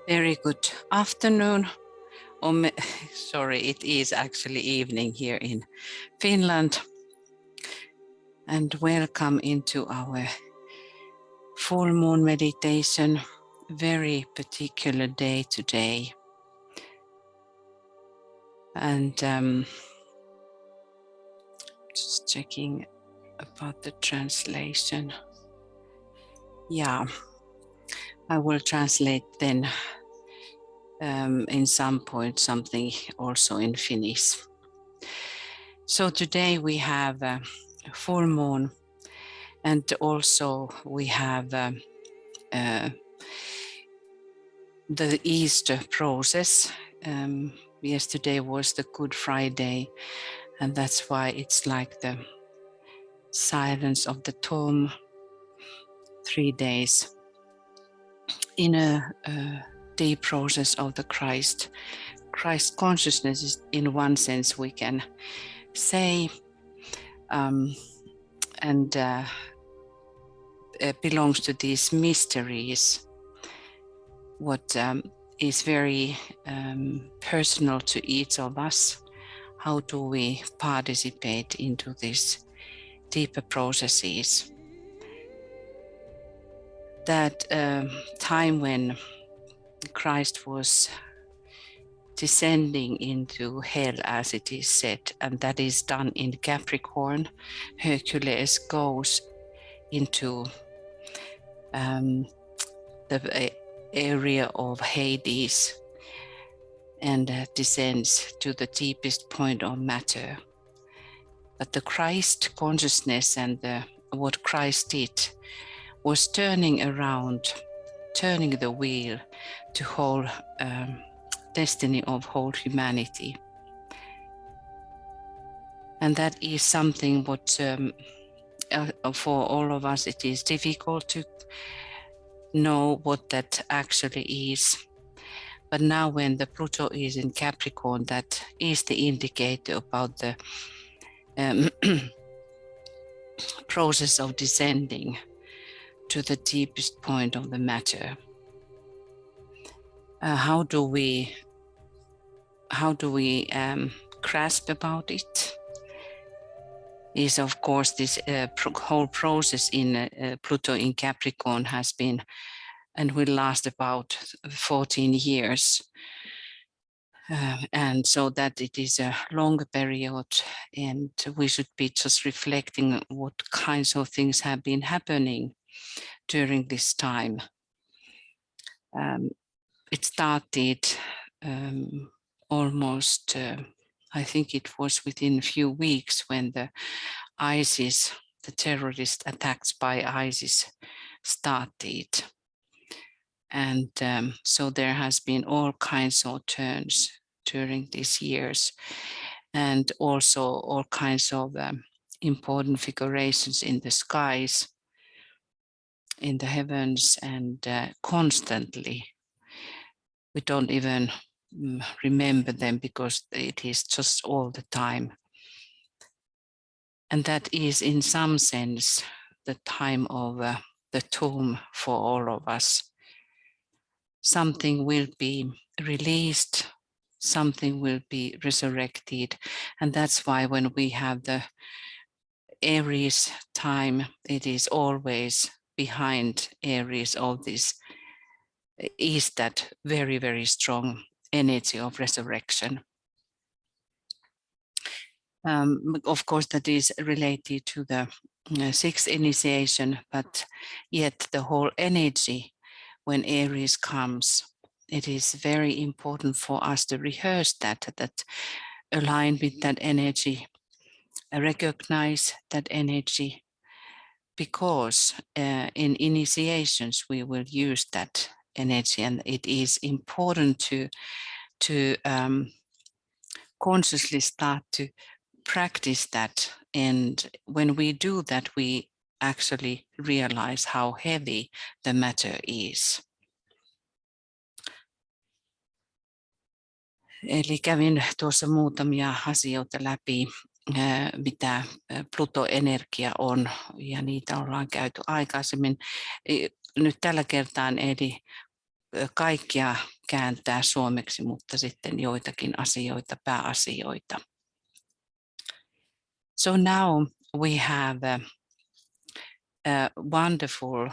Very good afternoon. Sorry, it is actually evening here in Finland. And welcome into our full moon meditation. Very particular day today. And just checking about the translation. Yeah, I will translate then in some point something also in Finnish. So today we have a full moon, and also we have the Easter process. Yesterday was the Good Friday, and that's why it's like the silence of the tomb, 3 days in a deep process of the Christ consciousness. Is in one sense we can say, and belongs to these mysteries, what is very personal to each of us. How do we participate into these deeper processes? That time when Christ was descending into hell, as it is said, and that is done in Capricorn. Hercules goes into the area of Hades and descends to the deepest point of matter. But the Christ consciousness and what Christ did was turning around, turning the wheel to whole destiny of whole humanity. And that is something what for all of us it is difficult to know what that actually is. But now when the Pluto is in Capricorn, that is the indicator about the process of descending to the deepest point of the matter. How do we grasp about it? Is of course this whole process in Pluto in Capricorn has been and will last about 14 years. And so that it is a longer period, and we should be just reflecting what kinds of things have been happening during this time. It started almost, I think it was within a few weeks when the ISIS, the terrorist attacks by ISIS started. And so there has been all kinds of turns during these years, and also all kinds of important figurations in the skies, in the heavens, and constantly. We don't even remember them because it is just all the time. And that is in some sense the time of the tomb for all of us. Something will be released, something will be resurrected. And that's why when we have the Aries time, it is always behind Aries of this is that very, very strong energy of resurrection. Of course, that is related to the sixth initiation, but yet the whole energy when Aries comes, it is very important for us to rehearse that align with that energy, recognize that energy, because in initiations we will use that energy, and it is important to consciously start to practice that. And when we do that, we actually realize how heavy the matter is. Eli kävin tuossa muutamia asioita läpi, mitä Pluto-energia on, ja niitä ollaan käyty aikaisemmin. Nyt tällä kertaa eli kaikkia kääntää suomeksi, mutta sitten joitakin asioita, pääasioita. So now we have a wonderful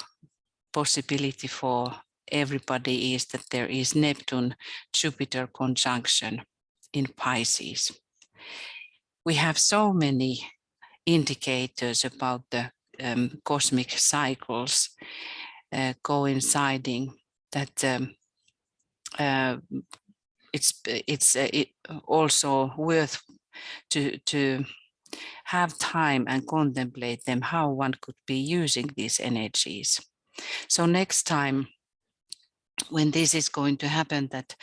possibility for everybody is that there is Neptune-Jupiter conjunction in Pisces. We have so many indicators about the cosmic cycles coinciding that it's also worth to have time and contemplate them, how one could be using these energies. So next time when this is going to happen, that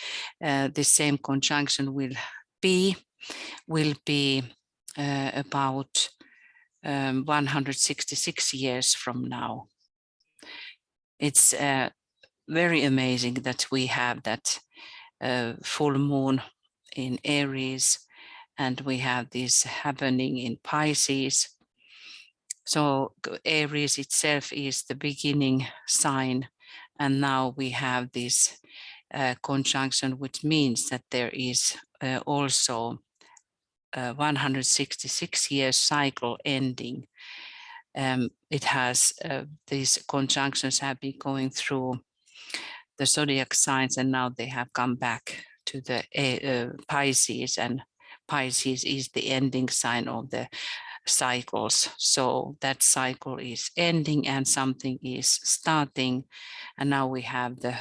the same conjunction will be about 166 years from now. It's very amazing that we have that full moon in Aries, and we have this happening in Pisces. So Aries itself is the beginning sign, and now we have this conjunction, which means that there is also a 166 years cycle ending. It has these conjunctions have been going through the zodiac signs, and now they have come back to the Pisces, and Pisces is the ending sign of the cycles. So that cycle is ending and something is starting, and now we have the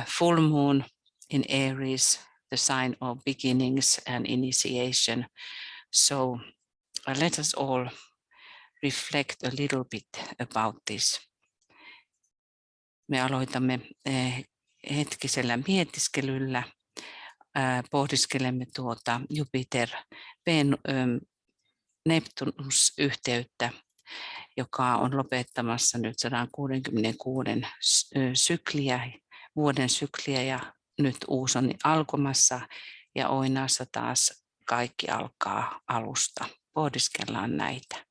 full moon in Aries, the sign of beginnings and initiation. So let us all reflect a little bit about this. Me aloitamme hetkisellä mietiskelyllä. Pohdiskelemme tuota Jupiter-Neptunus-yhteyttä, joka on lopettamassa nyt 166 sykliä, vuoden sykliä, ja nyt uusi on alkamassa ja Oinaassa taas kaikki alkaa alusta. Pohdiskellaan näitä.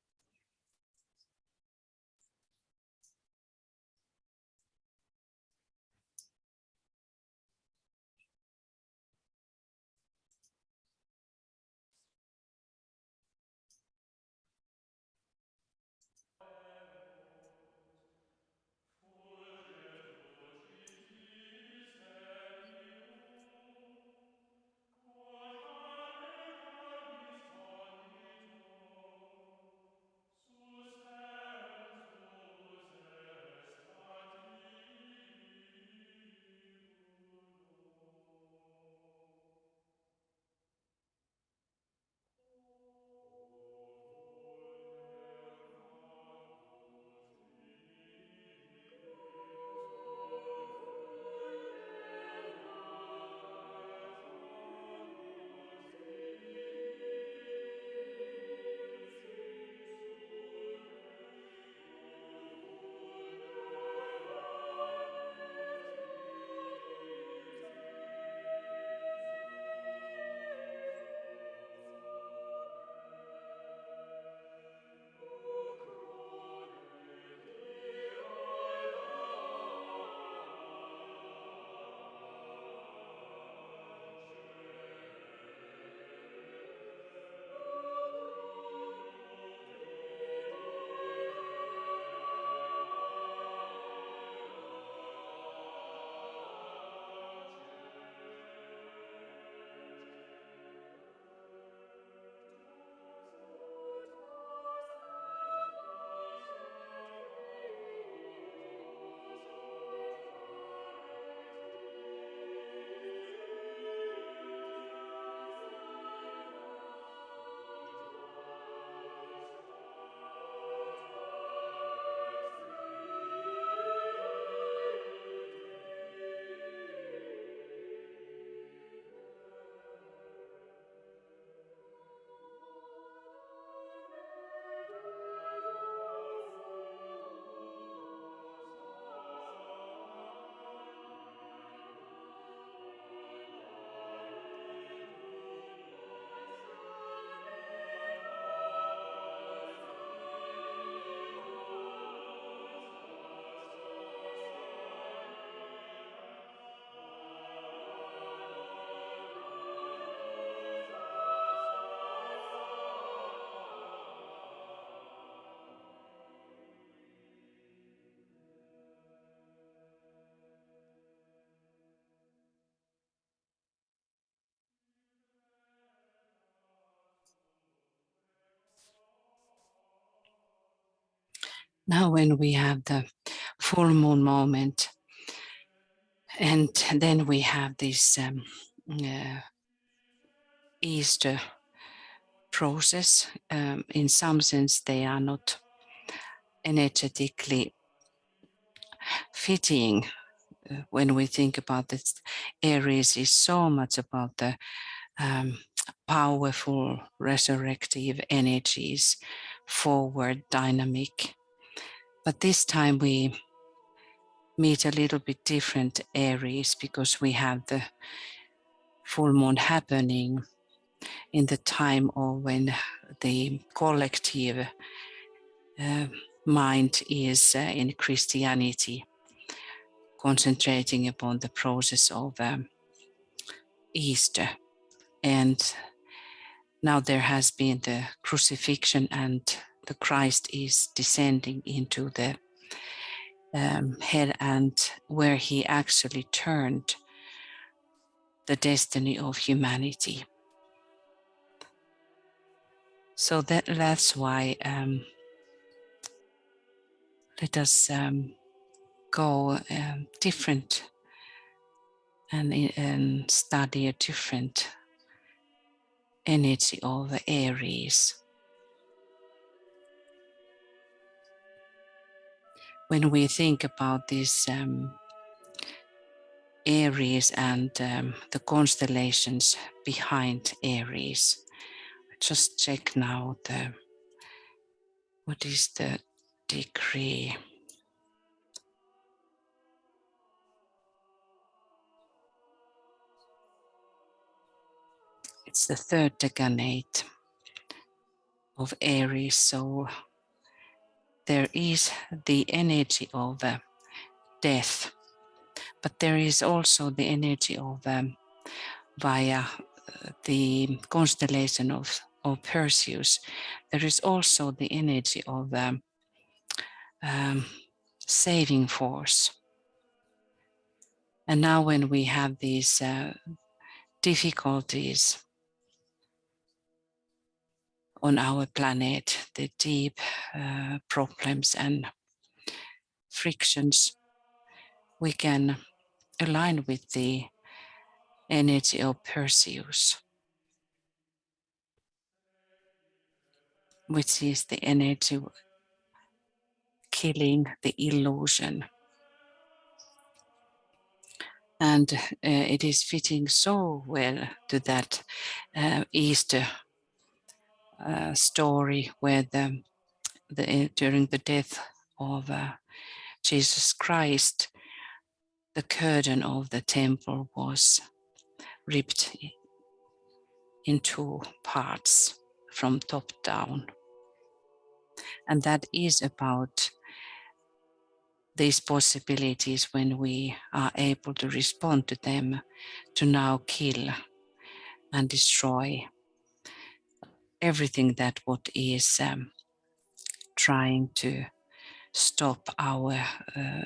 Now when we have the full moon moment, and then we have this Easter process, in some sense they are not energetically fitting. When we think about this, Aries is so much about the powerful resurrective energies, forward dynamic. But this time we meet a little bit different Aries because we have the full moon happening in the time of when the collective mind is in Christianity, concentrating upon the process of Easter. And now there has been the crucifixion and the Christ is descending into the hell, and where he actually turned the destiny of humanity. So that's why let us go different and study a different energy of Aries. When we think about this Aries and the constellations behind Aries, just check now what is the degree. It's the third decanate of Aries, so there is the energy of death, but there is also the energy of via the constellation of Perseus. There is also the energy of saving force. And now when we have these difficulties on our planet, the deep problems and frictions, we can align with the energy of Perseus, which is the energy killing the illusion. And it is fitting so well to that Easter story where during the death of Jesus Christ, the curtain of the temple was ripped in two parts from top down. And that is about these possibilities when we are able to respond to them, to now kill and destroy everything that what is trying to stop our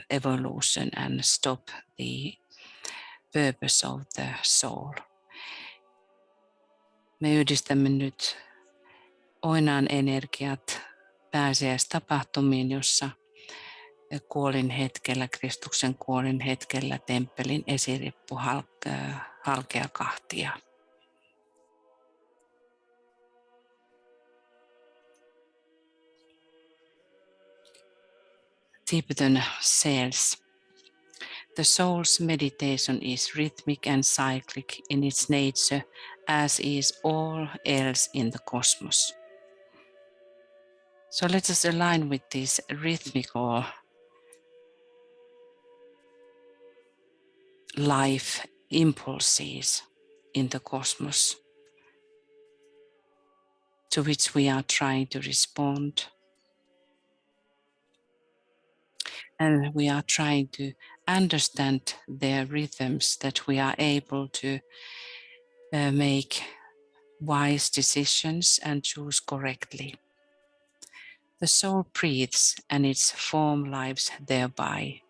evolution and stop the purpose of the soul. Me yhdistämme nyt Oinaan energiat pääsiäistapahtumiin, jossa kuolin hetkellä, Kristuksen kuolin hetkellä temppelin esirippu halkeaa kahtia. Tibetan says, the soul's meditation is rhythmic and cyclic in its nature, as is all else in the cosmos. So let us align with these rhythmical life impulses in the cosmos to which we are trying to respond. And we are trying to understand their rhythms, that we are able to make wise decisions and choose correctly. The soul breathes and its form lives thereby.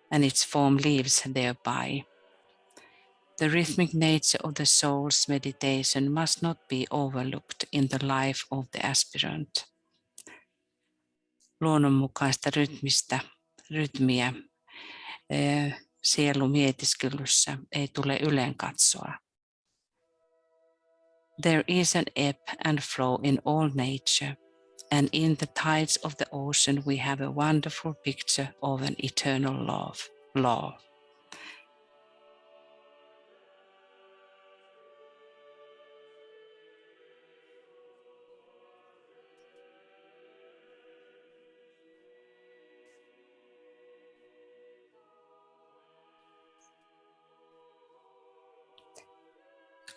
And its form lives thereby. The rhythmic nature of the soul's meditation must not be overlooked in the life of the aspirant. luonnonmukaista rytmiä sielumietiskelyssä ei tule ylenkatsoa. There is an ebb and flow in all nature, and in the tides of the ocean we have a wonderful picture of an eternal law.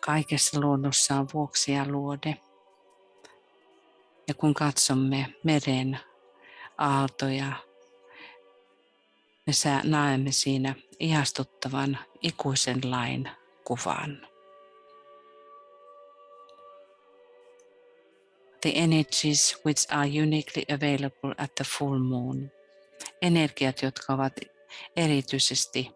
Kaikessa luonnossa on vuoksi ja luode. Ja kun katsomme meren aaltoja, me näemme siinä ihastuttavan ikuisen lain kuvan. The energies which are uniquely available at the full moon. Energiat, jotka ovat erityisesti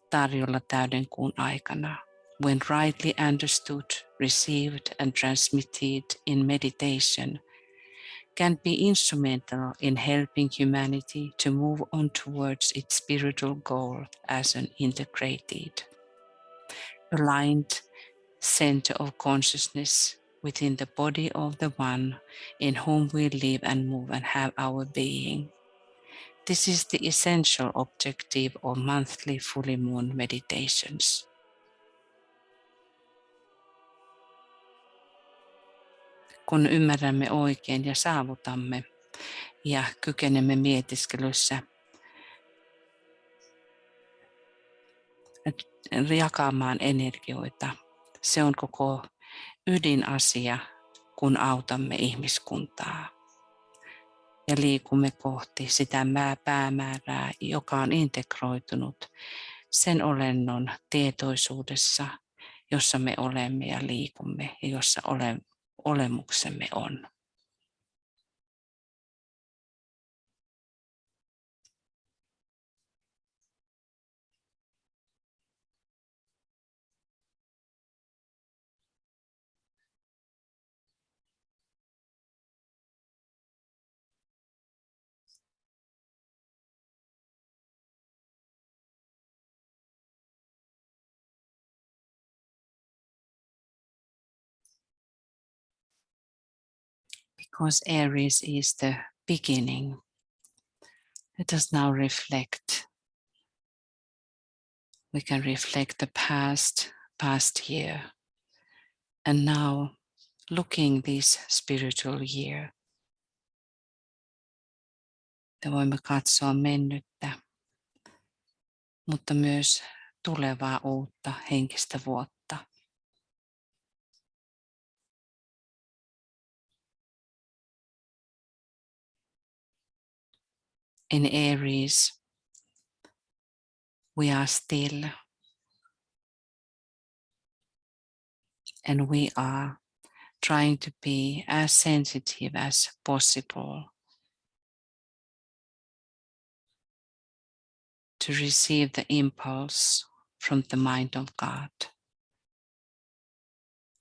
tarjolla täydenkuun aikana. When rightly understood, received and transmitted in meditation, can be instrumental in helping humanity to move on towards its spiritual goal as an integrated, aligned center of consciousness within the body of the one in whom we live and move and have our being. This is the essential objective of monthly full moon meditations. Kun ymmärrämme oikein ja saavutamme ja kykenemme mietiskelyssä jakamaan energioita, se on koko ydinasia, kun autamme ihmiskuntaa. Ja liikumme kohti sitä päämäärää, joka on integroitunut sen olennon tietoisuudessa, jossa me olemme ja liikumme ja jossa olemuksemme on. Because Aries is the beginning, let us now reflect. We can reflect the past year, and now looking this spiritual year. Me voimme katsoa mennyttä, mutta myös tulevaa uutta henkistä vuotta. In Aries, we are still, and we are trying to be as sensitive as possible to receive the impulse from the mind of God.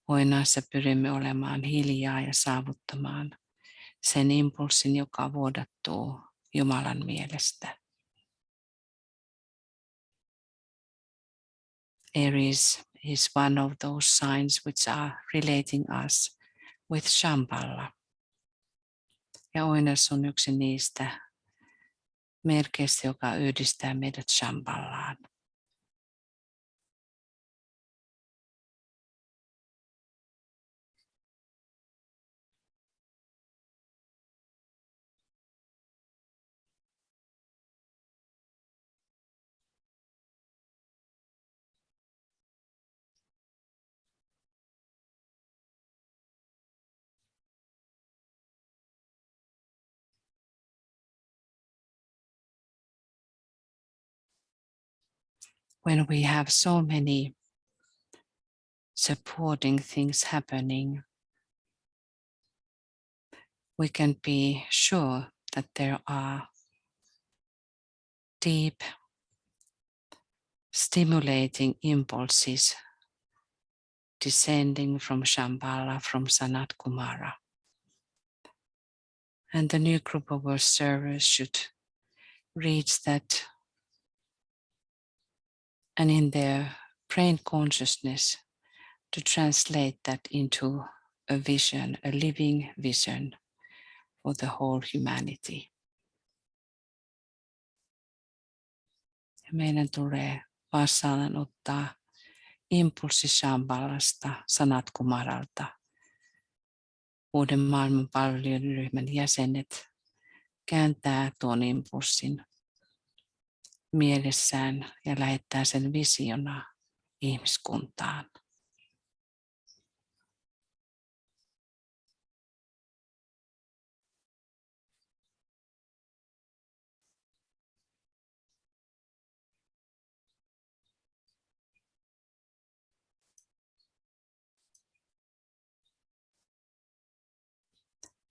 Oinaassa pyrimme olemaan hiljaa ja saavuttamaan sen impulssin, joka vuodattuu Jumalan mielestä. Aries is one of those signs which are relating us with Shambhala. Ja Oinas on yksi niistä merkeistä, joka yhdistää meidät Shambhalaan. When we have so many supporting things happening, we can be sure that there are deep, stimulating impulses descending from Shambhala, from Sanat Kumara. And the new group of our servers should reach that, and in their brain consciousness to translate that into a vision, a living vision for the whole humanity. Ja meidän tulee vastaanottaa impulssi Shambhalasta, Sanat Kumaralta. Uuden maailman palveluryhmän jäsenet kääntää tuon impulssin mielessään ja lähettää sen visiona ihmiskuntaan.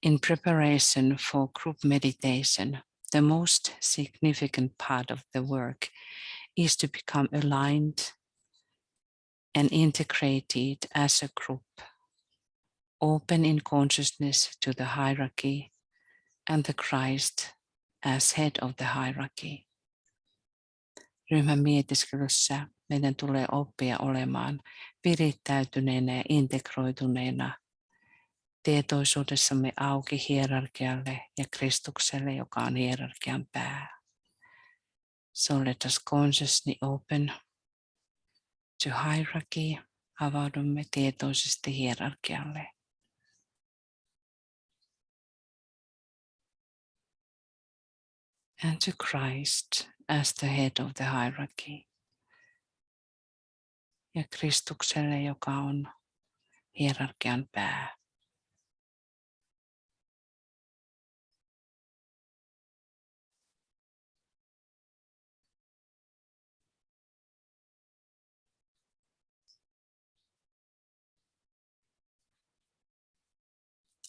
In preparation for group meditation, the most significant part of the work is to become aligned and integrated as a group, open in consciousness to the hierarchy and the Christ as head of the hierarchy. Ryhmän mietiskelyssä meidän tulee oppia olemaan virittäytyneenä ja integroituneena tietoisuudessamme auki hierarkialle ja Kristukselle, joka on hierarkian pää. So let us consciously open to hierarchy, avaudumme tietoisesti hierarkialle. And to Christ as the head of the hierarchy. Ja Kristukselle, joka on hierarkian pää.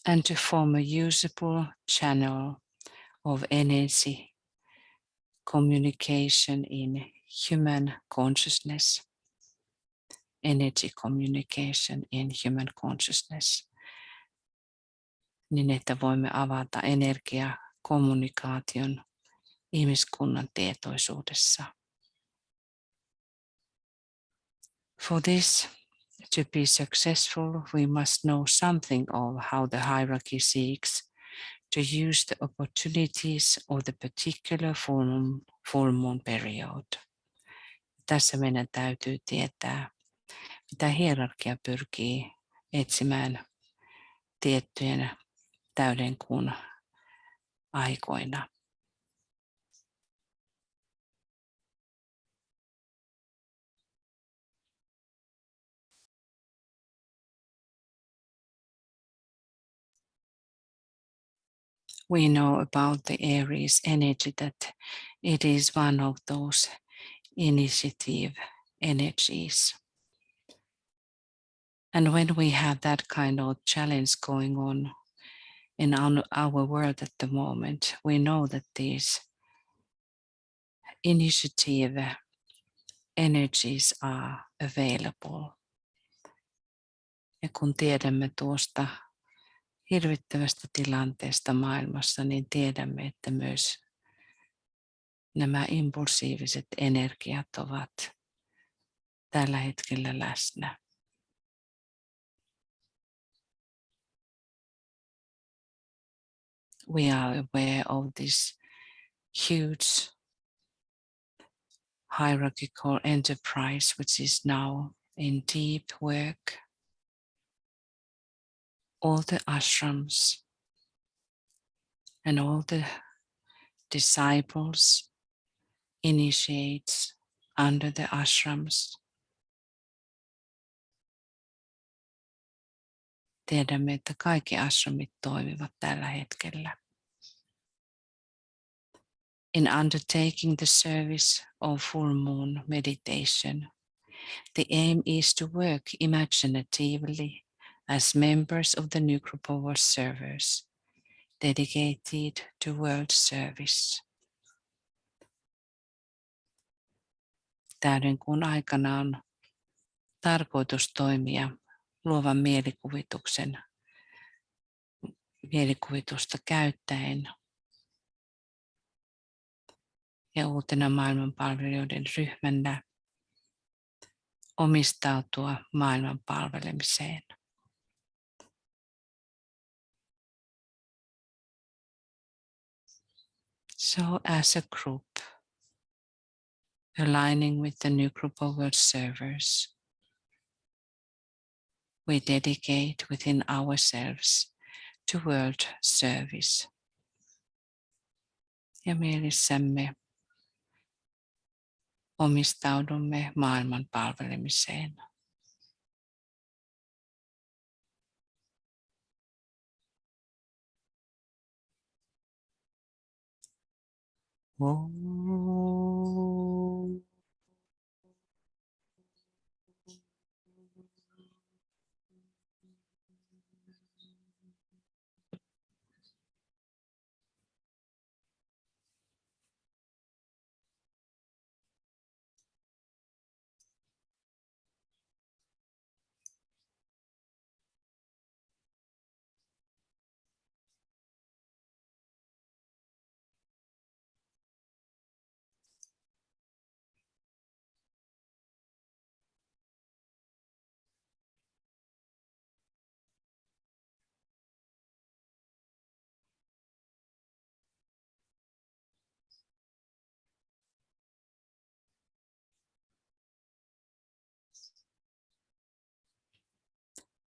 And to form a usable channel of energy communication in human consciousness. Energy communication in human consciousness. Niin, että voimme avata energiakommunikaation ihmiskunnan tietoisuudessa. For this to be successful, we must know something of how the hierarchy seeks to use the opportunities of the particular full moon period. Tässä meidän täytyy tietää, mitä hierarkia pyrkii etsimään tiettyjen täyden kuun aikoina. We know about the Aries energy that it is one of those initiative energies. And when we have that kind of challenge going on in our world at the moment, we know that these initiative energies are available. Ja kun tiedämme tuosta hirvittävästä tilanteesta maailmassa, niin tiedämme, että myös nämä impulsiiviset energiat ovat tällä hetkellä läsnä. We are aware of this huge hierarchical enterprise which is now in deep work. All the ashrams and all the disciples, initiates under the ashrams. Tiedämme, että kaikki ashramit toimivat tällä hetkellä. In undertaking the service of full moon meditation, the aim is to work imaginatively as members of the new group of servers dedicated to world service. Täyden kuun aikana on tarkoitus toimia luovan mielikuvituksen mielikuvitusta käyttäen ja uutena maailmanpalvelijoiden ryhmänä omistautua maailman palvelemiseen. So as a group, aligning with the new group of world servers, we dedicate within ourselves to world service. Ja mielissämme omistaudumme maailman palvelemiseen.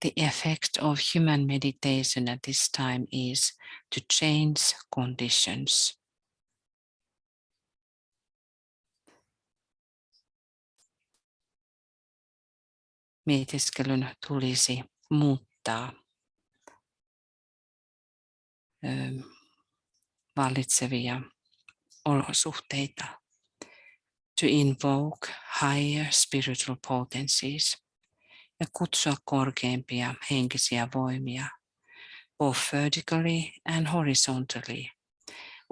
The effect of human meditation at this time is to change conditions. Mietiskelyn tulisi muuttaa vallitsevia olosuhteita. To invoke higher spiritual potencies ja kutsua korkeampia henkisiä voimia, both vertically and horizontally,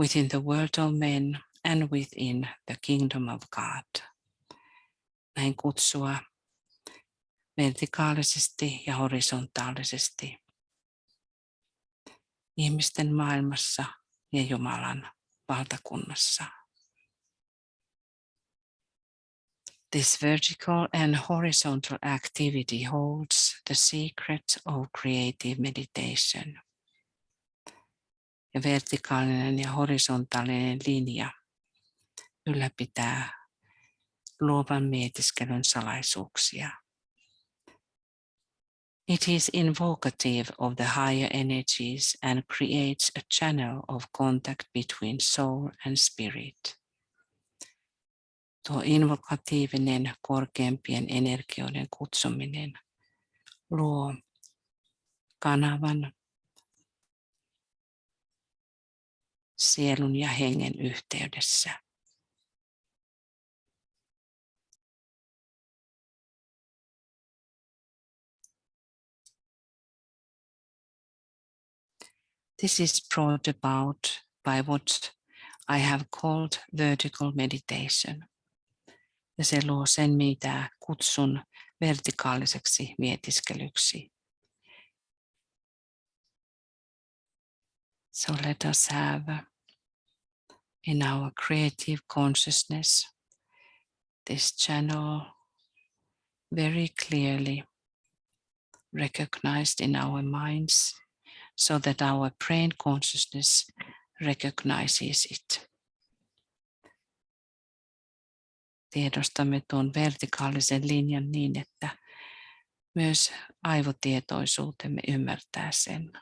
within the world of men and within the kingdom of God. Näin kutsua vertikaalisesti ja horisontaalisesti ihmisten maailmassa ja Jumalan valtakunnassa. This vertical and horizontal activity holds the secret of creative meditation. Ja vertikaalinen ja horisontaalinen linja ylläpitää luovan mietiskelyn salaisuuksia. It is invocative of the higher energies and creates a channel of contact between soul and spirit. Tuo invokatiivinen korkeampien energioiden kutsuminen luo kanavan sielun ja hengen yhteydessä. This is brought about by what I have called vertical meditation. Ja se luo sen, mitä kutsun vertikaaliseksi mietiskelyksi. So let us have in our creative consciousness this channel very clearly recognized in our minds so that our brain consciousness recognizes it. Tiedostamme tuon vertikaalisen linjan niin, että myös aivotietoisuutemme ymmärtää sen.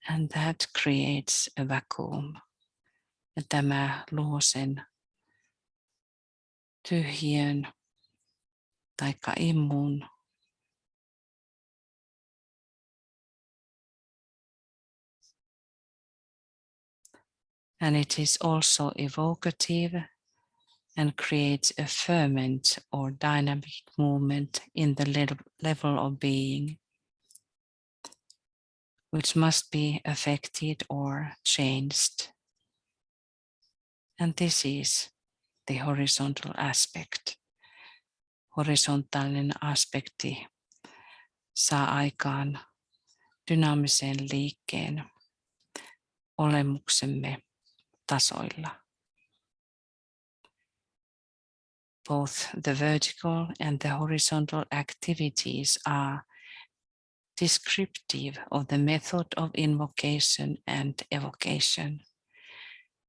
And that creates a vacuum. Ja tämä luo sen tyhjön taikka immun. And it is also evocative and creates a ferment or dynamic movement in the level of being, which must be affected or changed. And this is the horizontal aspect horisontaalinen aspekti saa aikaan dynaamisen liikkeen olemuksemme tasoilla. Both the vertical and the horizontal activities are descriptive of the method of invocation and evocation,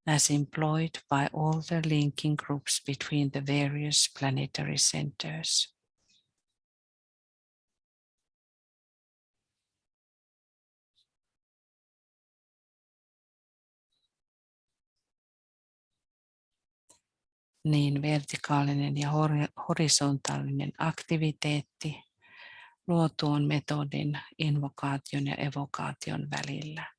as employed by all the linking groups between the various planetary centers. Niin vertikaalinen ja horisontaalinen aktiviteetti luo tuon metodin invokaation ja evokaation välillä.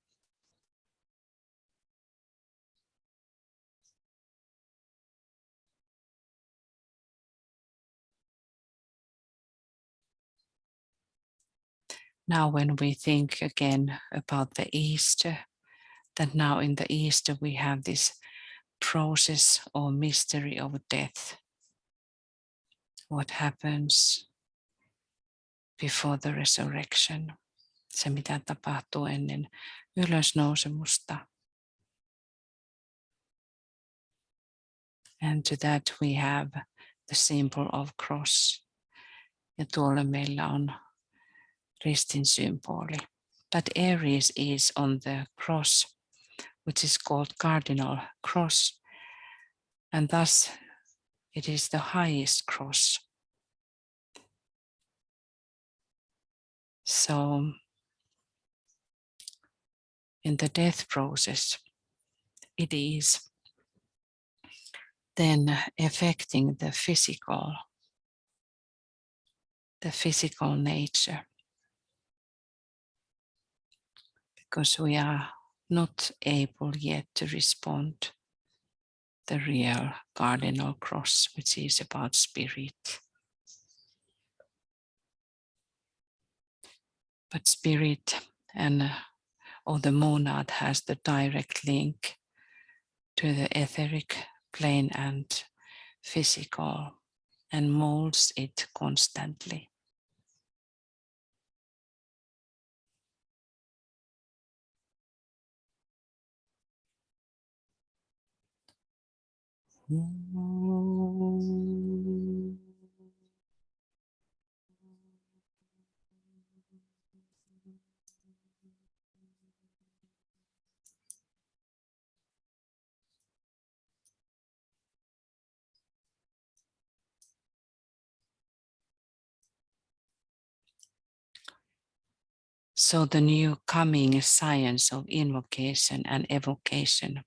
Now when we think again about the Easter, that now in the Easter we have this process or mystery of death. What happens before the resurrection? Se mitä tapahtuu ennen ylösnousemusta. And to that we have the symbol of cross. Ja tuolle meillä on ristin symboli. But Aries is on the cross, which is called cardinal cross. And thus it is the highest cross. So in the death process, it is then affecting the physical nature, because we are not able yet to respond the real cardinal cross, which is about spirit. But spirit and or the monad has the direct link to the etheric plane and physical, and molds it constantly. So the new coming science of invocation and evocation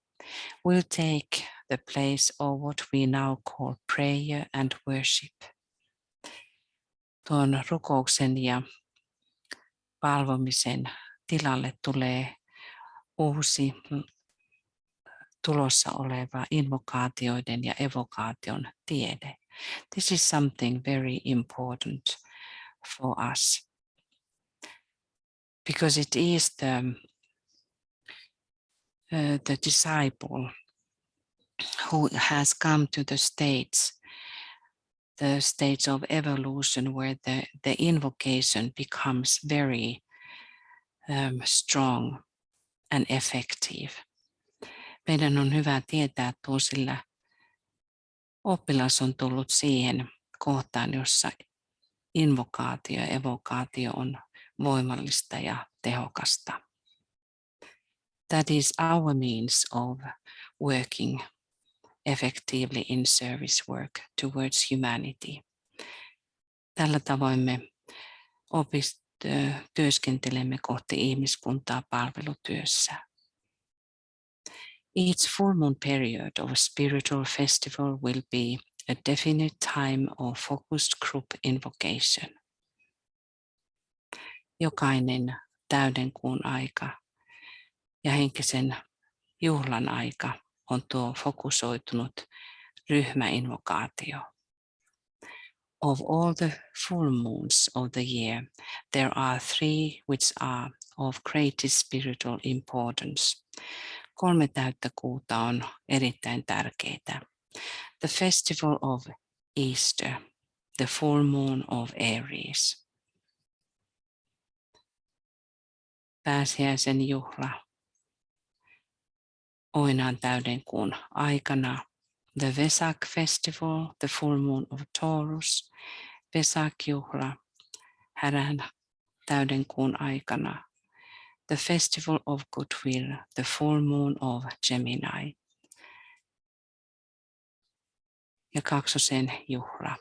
will take the place of what we now call prayer and worship. Tuon rukouksen ja palvomisen tilalle tulee uusi tulossa oleva invokaatioiden ja evokaation tiede. This is something very important for us, because it is the disciple who has come to the states of evolution where the invocation becomes very strong and effective. Meidän on hyvä tietää tuo, sillä oppilas on tullut siihen kohtaan, jossa invokaatio ja evokaatio on voimallista ja tehokasta. That is our means of working effectively in service work towards humanity. Tällä tavoin me työskentelemme kohti ihmiskuntaa palvelutyössä. Each full moon period of a spiritual festival will be a definite time of focused group invocation. Jokainen täyden kuun aika ja henkisen juhlan aika on tuo fokusoitunut ryhmäinvokaatio. Of all the full moons of the year, there are 3 which are of greatest spiritual importance. 3 täyttä kuuta on erittäin tärkeitä. The festival of Easter, the full moon of Aries. Pääsiäisen juhla Oinaan täydenkuun aikana. The Vesak Festival, the full moon of Taurus. Vesak-juhla Härän täydenkuun aikana. The Festival of Goodwill, the full moon of Gemini. Ja kaksosen juhla,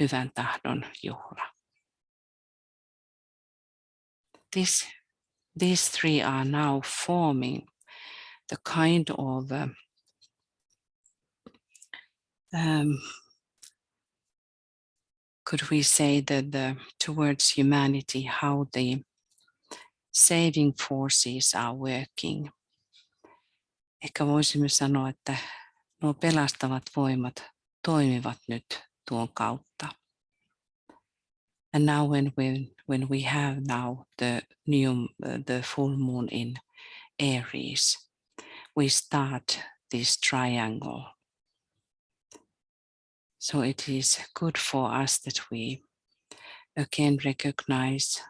hyvän tahdon juhla. These three are now forming the kind of could we say that towards humanity, how the saving forces are working. Ehkä voisimme sanoa, että nuo pelastavat voimat toimivat nyt tuon kautta. And now when we have now the full moon in Aries, we start this triangle. So it is good for us that we again recognize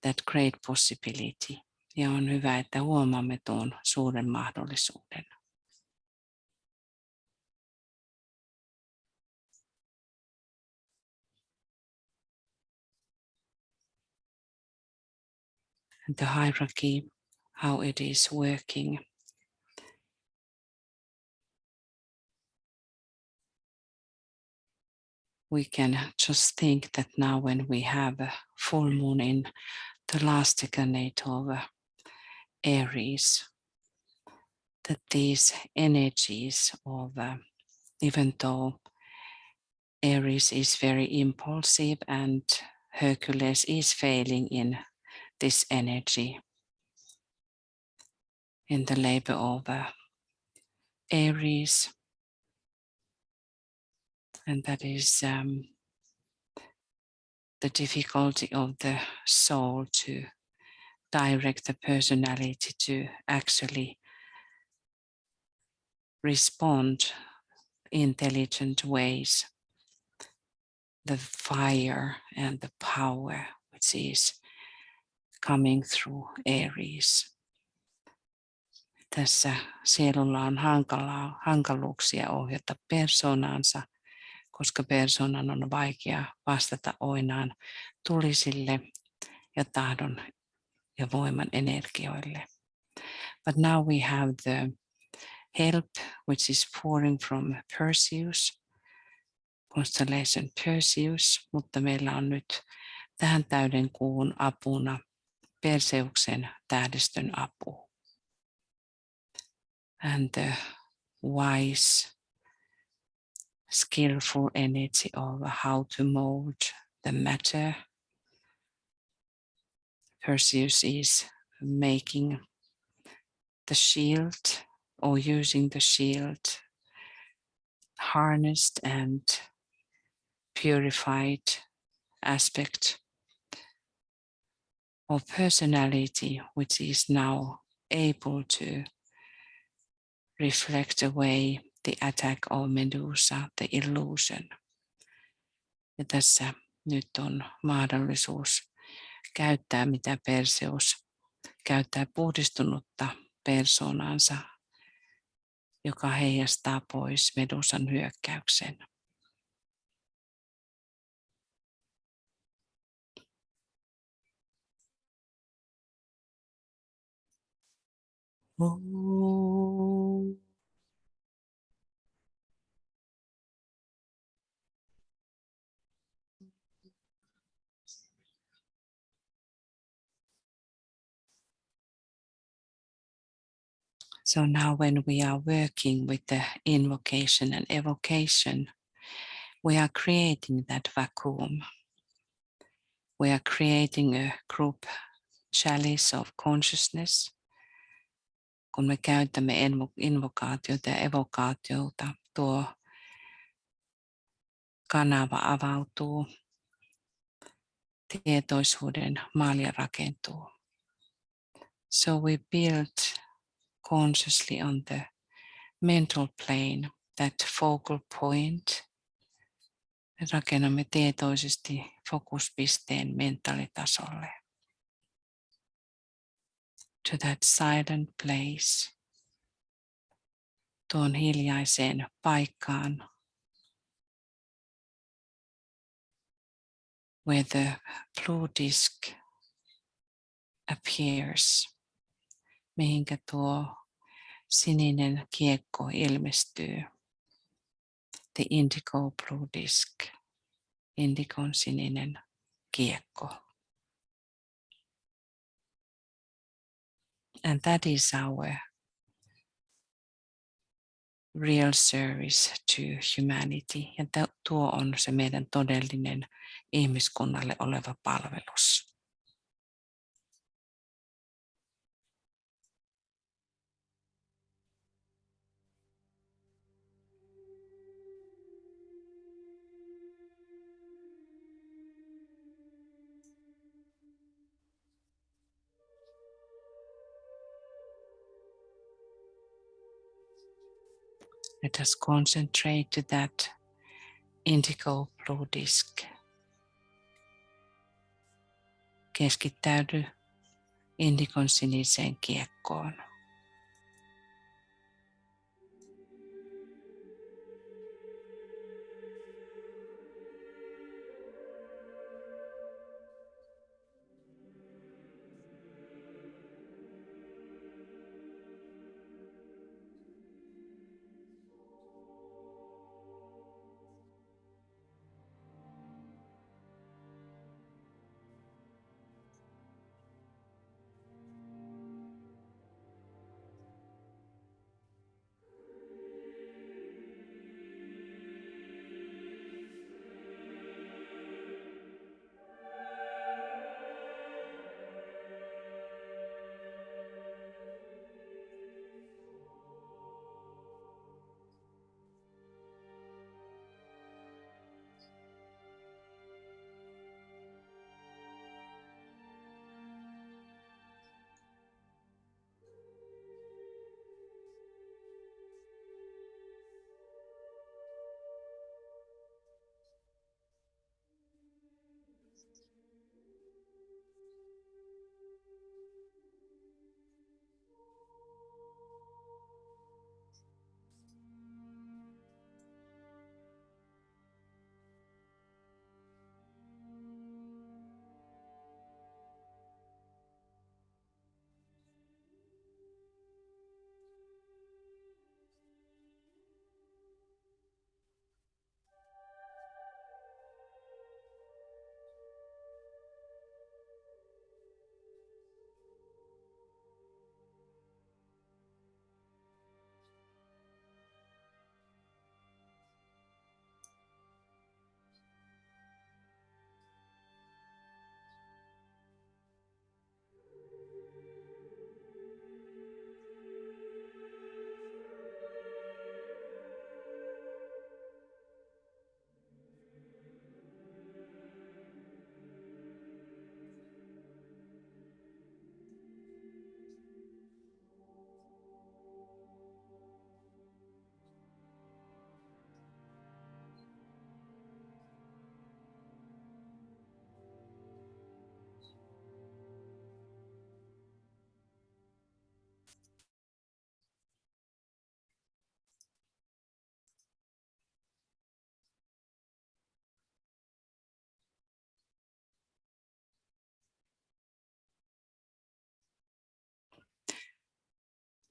that great possibility. Ja on hyvä, että huomaamme tuon suuren mahdollisuuden. And the hierarchy, how it is working. We can just think that now when we have a full moon in the last decade of Aries, that these energies of, even though Aries is very impulsive and Hercules is failing in this energy, in the labor of Aries, and that is the difficulty of the soul to direct the personality to actually respond intelligent ways. The fire and the power which is coming through Aries. Tässä sielulla on hankaluuksia ohjata persoonaansa, koska persoonan on vaikea vastata Oinaan tulisille ja tahdon ja voiman energioille. But now we have the help which is pouring from Perseus, constellation Perseus, mutta meillä on nyt tähän täyden kuun apuna Perseuksen tähdistön apu. And the wise, skillful energy of how to mold the matter. Perseus is making the shield or using the shield harnessed and purified aspect of personality, which is now able to reflect away the attack of Medusa, the illusion. Ja tässä nyt on mahdollisuus käyttää, mitä Perseus käyttää puhdistunutta persoonansa, joka heijastaa pois Medusan hyökkäyksen. So now when we are working with the invocation and evocation, we are creating that vacuum. We are creating a group chalice of consciousness. Kun me käytämme invokaatiota ja evokaatiota, tuo kanava avautuu, tietoisuuden malja rakentuu. So we build consciously on the mental plane that focal point Me rakennamme tietoisesti fokuspisteen mentaalitasolle. To that silent place. Tuon hiljaiseen paikkaan. Where the blue disk appears. Mihinkä tuo sininen kiekko ilmestyy. The indigo blue disk. Indigon sininen kiekko. And that is our real service to humanity. Ja tuo on se meidän todellinen ihmiskunnalle oleva palvelus. Let us concentrate to that indigo blue disk. Keskittäydy indigon siniseen kiekkoon.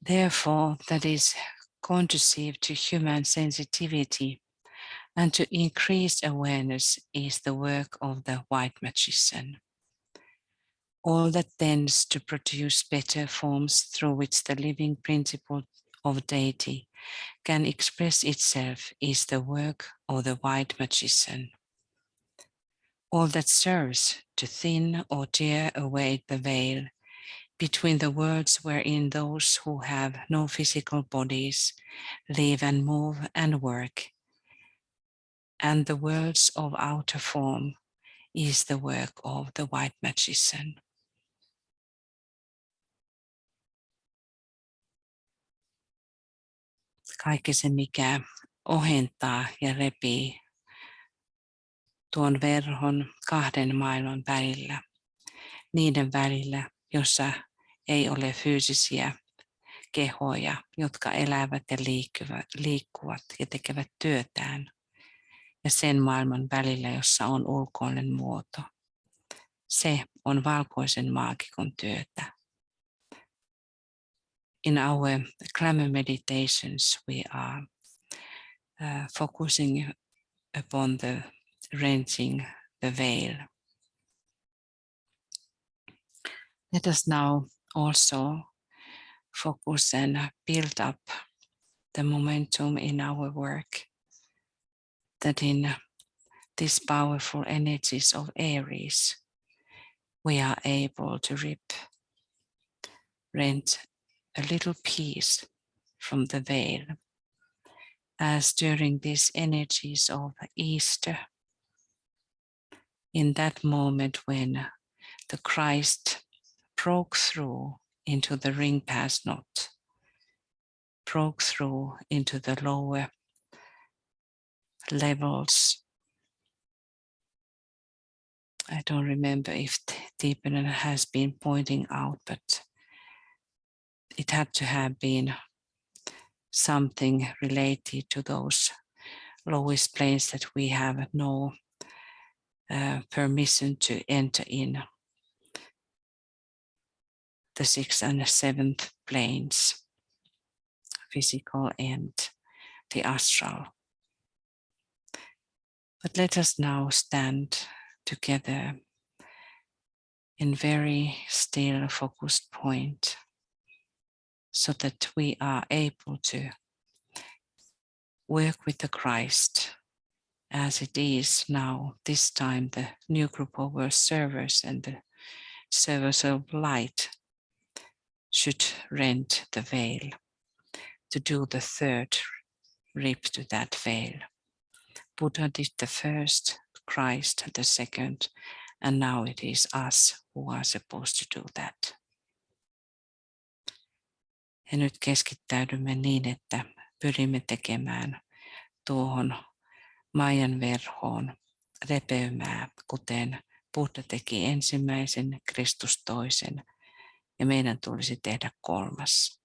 Therefore, that is conducive to human sensitivity and to increased awareness is the work of the white magician. All that tends to produce better forms through which the living principle of deity can express itself is the work of the white magician. All that serves to thin or tear away the veil between the worlds wherein those who have no physical bodies live and move and work, and the worlds of outer form is the work of the white magician. Kaikki se, mikä ohentaa ja repii tuon verhon kahden maailman välillä, niiden välillä, jossa ei ole fyysisiä kehoja, jotka elävät ja liikkuvat ja tekevät työtään, ja sen maailman välillä, jossa on ulkoinen muoto. Se on valkoisen maagikon työtä. In our glamour meditations, we are focusing upon the rending the veil. Let us now also focus and build up the momentum in our work, that in these powerful energies of Aries, we are able to rent a little piece from the veil, as during these energies of Easter, in that moment when the Christ broke through into the ring pass knot, broke through into the lower levels. I don't remember if Tiipinen has been pointing out, but it had to have been something related to those lowest planes that we have no permission to enter in, the 6th and 7th planes, physical and the astral. But let us now stand together in very still focused point, so that we are able to work with the Christ as it is now, this time the new group of servers and the servers of light should rend the veil to do the third rip to that veil. Buddha did the first, Christ the second, and now it is us who are supposed to do that. Ja nyt keskittäydymme niin, että pyrimme tekemään tuohon Maijan verhoon repeymää, kuten Buddha teki ensimmäisen, Kristus toisen, ja meidän tulisi tehdä kolmas.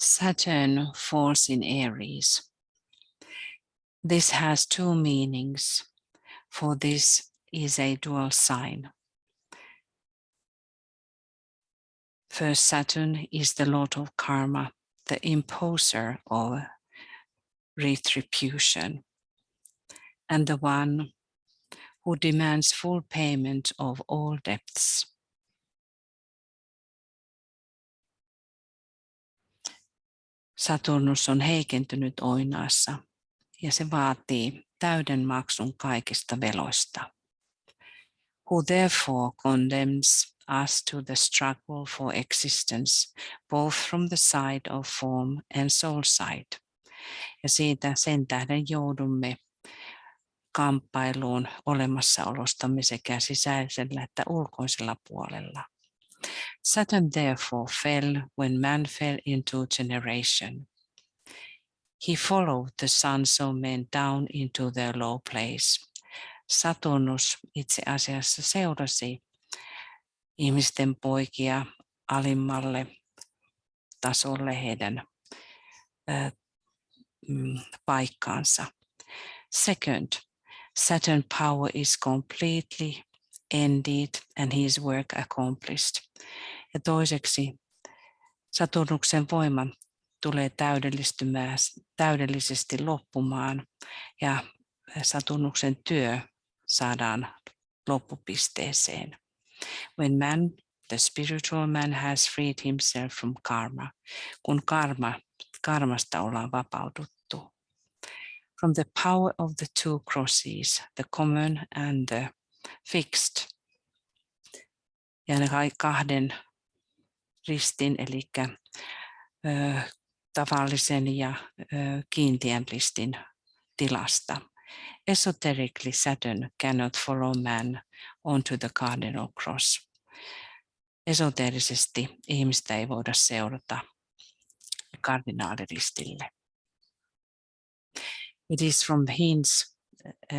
Saturn falls in Aries. This has two meanings, for this is a dual sign. First, Saturn is the lord of karma, the imposer of retribution, and the one who demands full payment of all debts. Saturnus on heikentynyt oinaassa ja se vaatii täyden maksun kaikista veloista. Who therefore condemns us to the struggle for existence, both from the side of form and soul side. Ja siitä sen tähden joudumme kamppailuun olemassaolostamme sekä sisäisellä että ulkoisella puolella. Saturn therefore fell when man fell into generation. He followed the sons of men down into their low place. Saturnus itse asiassa seurasi ihmisten poikia alimmalle tasolle heidän paikkaansa. Second, Saturn power is completely ended and his work accomplished. Ja toiseksi Saturnuksen voima tulee täydellisesti loppumaan ja Saturnuksen työ saadaan loppupisteeseen. When man, the spiritual man, has freed himself from karma, kun karmasta ollaan vapauduttu. From the power of the two crosses, the common and the fixed. Ja ne kahden ristin, eli tavallisen ja kiinteän ristin tilasta. Esoterically, Saturn cannot follow man onto the cardinal cross. Esoteerisesti ihmistä ei voida seurata kardinaaliristille. It is from hints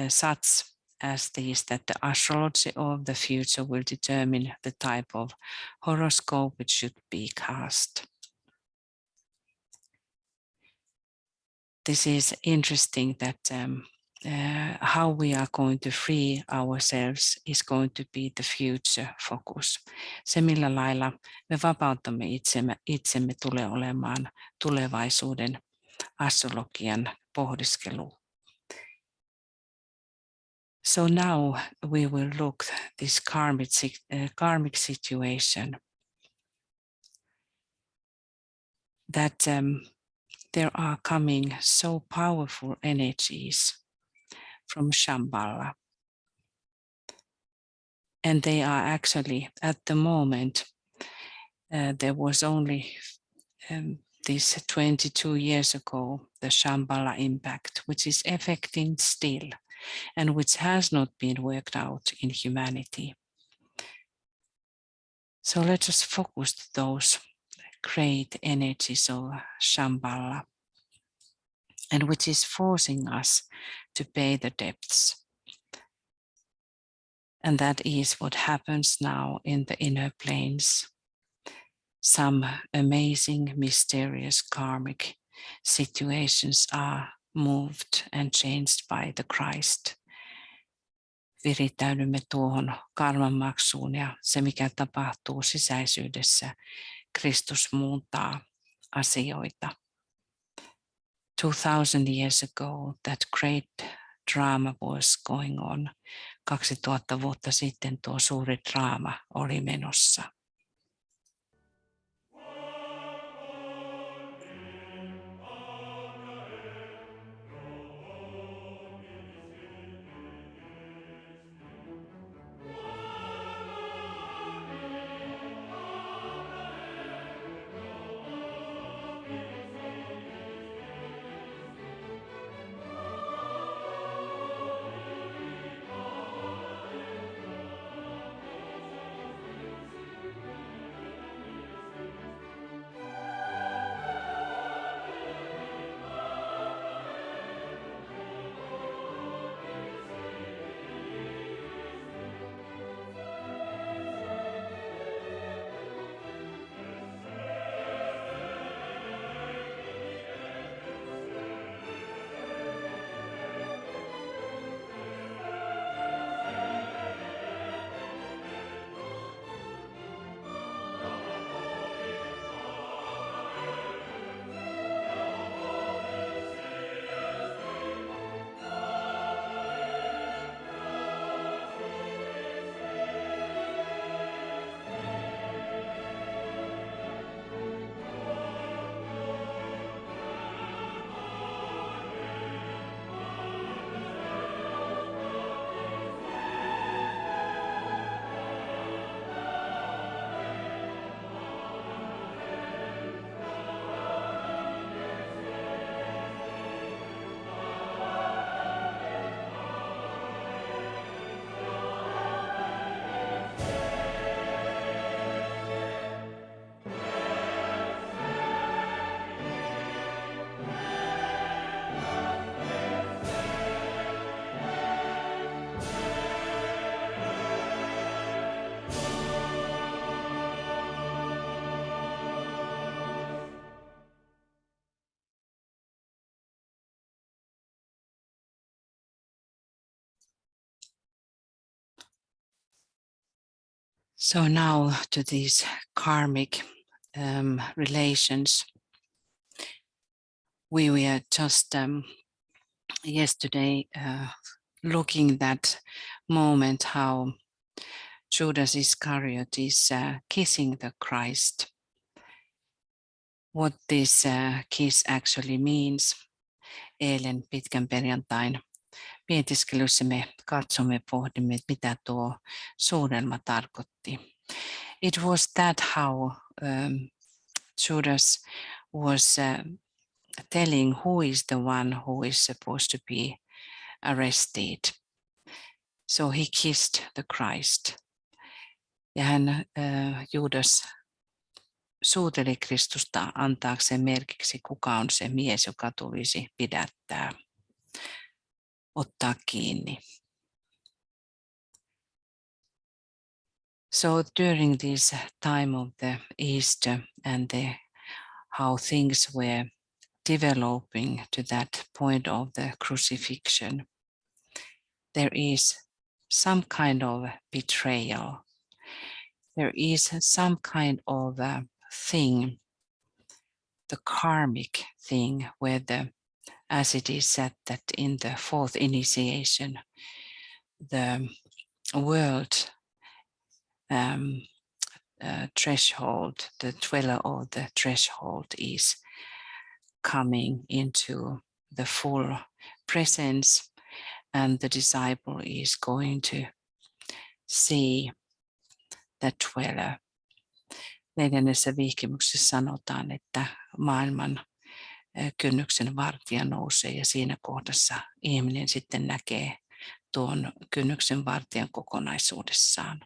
such as these that the astrology of the future will determine the type of horoscope which should be cast. This is interesting that how we are going to free ourselves is going to be the future focus. Se millä lailla me vapautamme itsemme tulee olemaan tulevaisuuden astrologian pohdiskelu. So now we will look this karmic situation that there are coming so powerful energies from Shambhala. And they are actually, at the moment, there was only this 22 years ago, the Shambhala impact, which is affecting still, and which has not been worked out in humanity. So let us focus those great energies of Shambhala, and which is forcing us to pay the debts. And that is what happens now in the inner planes. Some amazing, mysterious karmic situations are moved and changed by the Christ. Virittäydymme tuohon karmanmaksuun ja se mikä tapahtuu sisäisyydessä, Kristus muuttaa asioita. 2000 years ago that great drama was going on. 2000 vuotta sitten tuo suuri draama oli menossa. So now to these karmic relations. We were just yesterday looking that moment how Judas Iscariot is kissing the Christ. What this kiss actually means. Eilen pitkän perjantain mietiskelyssä me katsomme, pohdimme, mitä tuo suudelma tarkoitti. It was that how Judas was telling who is the one who is supposed to be arrested. So he kissed the Christ. Ja hän, Judas, suuteli Kristusta antaakseen merkiksi, kuka on se mies, joka tulisi pidättää, ottaa kiinni. So during this time of the Easter and how things were developing to that point of the crucifixion, there is some kind of betrayal. There is some kind of thing, the karmic thing, where as it is said that in the fourth initiation, the world threshold, the dweller of the threshold is coming into the full presence, and the disciple is going to see the dweller. 4. vihkimyksessä sanotaan, että maailman kynnyksen vartija nousee, ja siinä kohdassa ihminen sitten näkee tuon kynnyksen vartijan kokonaisuudessaan.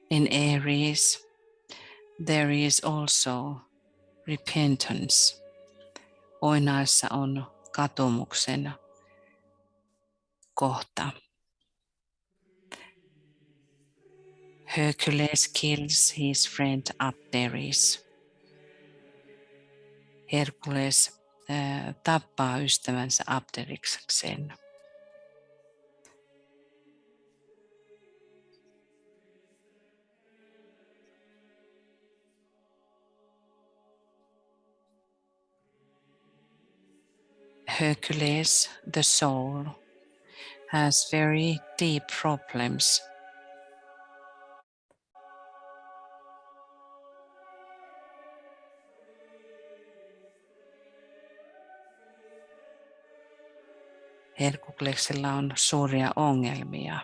In Aries, there is also repentance. Oinaissa on katumuksen kohta. Hercules kills his friend Apteris. Herkules tappaa ystävänsä Apteriksen. Hercules, the soul, has very deep problems. Herkuleksella on suuria ongelmia.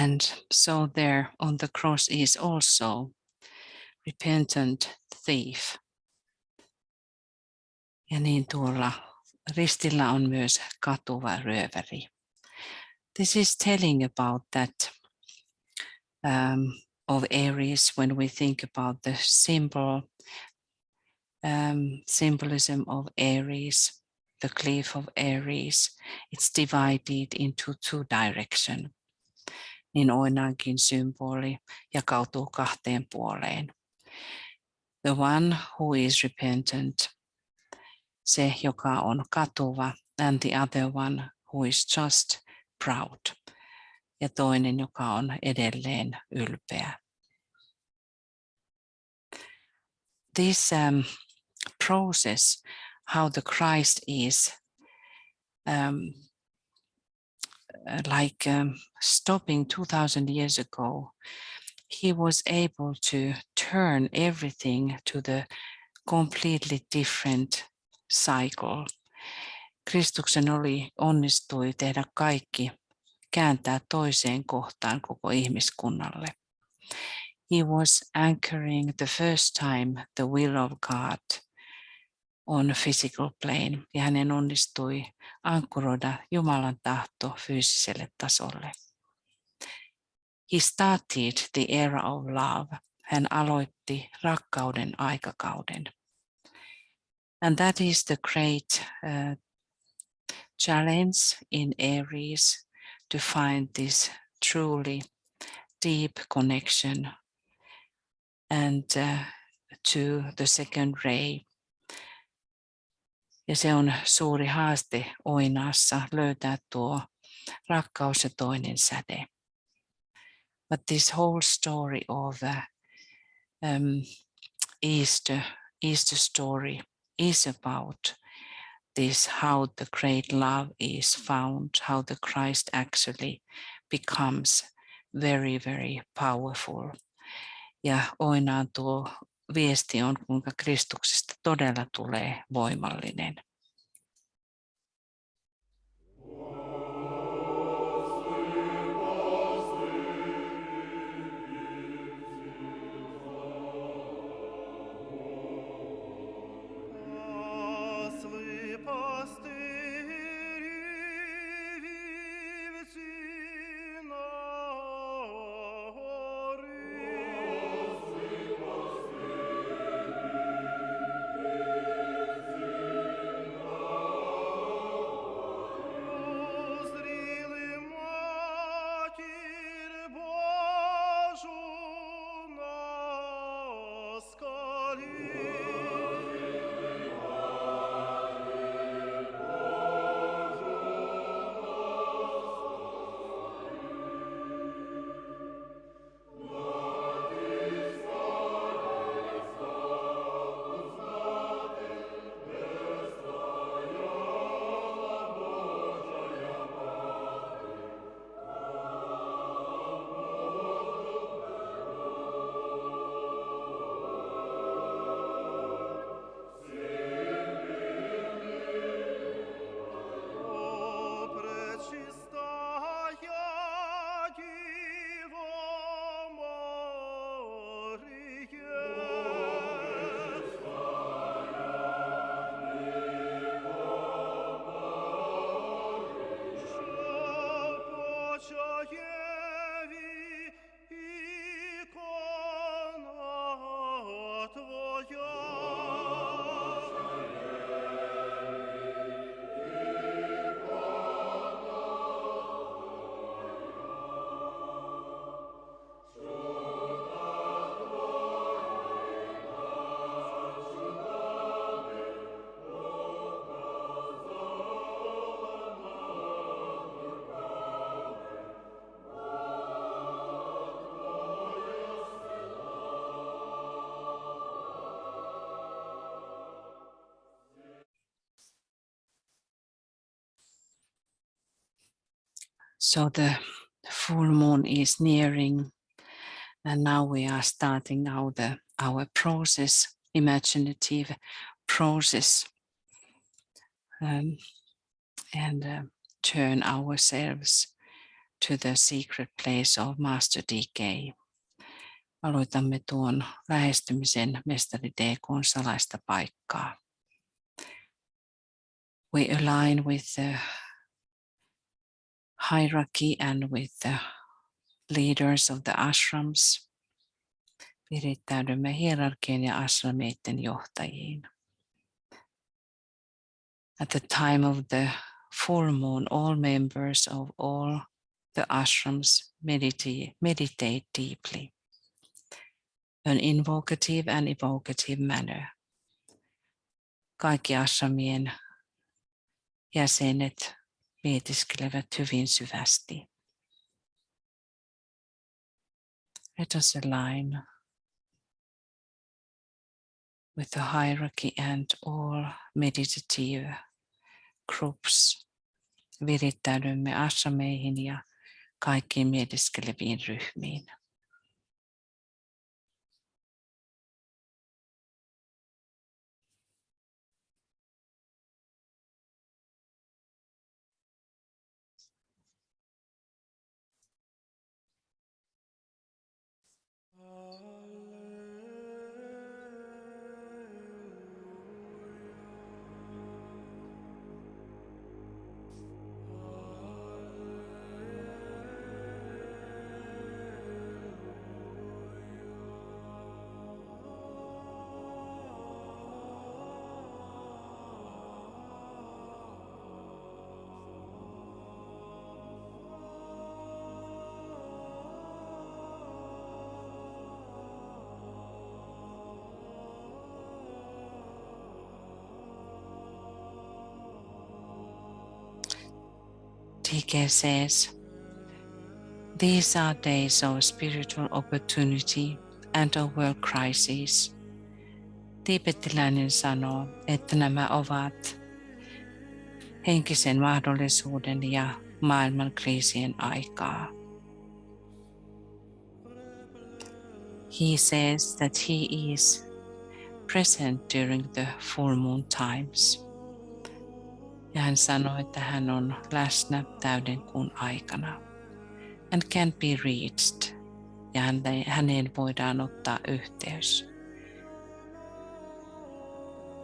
And so there on the cross is also repentant thief. Ja niin tuolla ristillä on myös katuva rööväri. This is telling about that of Aries when we think about the symbolism of Aries, the cliff of Aries. It's divided into two directions. Niin oinaankin symboli jakautuu kahteen puoleen. The one who is repentant, se joka on katuva, and the other one who is just proud. Ja toinen, joka on edelleen ylpeä. This process, how the Christ is stopping 2000 years ago, he was able to turn everything to the completely different cycle. Kristuksen onnistui tehdä kaikki, kääntää toiseen kohtaan koko ihmiskunnalle. He was anchoring the first time the will of God on a physical plane, ja hänen onnistui ankkuroida Jumalan tahto fyysiselle tasolle. He started the era of love. Hän aloitti rakkauden aikakauden. And that is the great challenge in Aries, to find this truly deep connection and to the second ray. Ja se on suuri haaste Oinaassa löytää tuo rakkaus ja toinen säde. But this whole story of Easter story is about this, how the great love is found, how the Christ actually becomes very, very powerful. Ja Oinaan tuo viesti on, kuinka Kristuksesta todella tulee voimallinen. So the full moon is nearing, and now we are starting our process, imaginative process, and turn ourselves to the secret place of Master DK. Aloitamme tuon lähestymisen mestari DK:n salaista paikkaa. We align with the hierarchy and with the leaders of the ashrams. Virittäydymme hierarkian ja ashrameiden johtajiin. At the time of the full moon, all members of all the ashrams meditate deeply, an invocative and evocative manner. Kaikki ashramien jäsenet mietiskelevät hyvin syvästi. Let us align with the hierarchy and all meditative groups. Virittäydymme ashrameihin ja kaikkiin mietiskeleviin ryhmiin. DK says, these are days of spiritual opportunity and of world crisis. Tiibetiläinen sanoo, että nämä ovat henkisen mahdollisuuden ja maailman kriisien aikaa. He says that he is present during the full moon times. Ja hän sanoi, että hän on läsnä täyden kuun aikana. And can be reached. Ja häneen voidaan ottaa yhteys.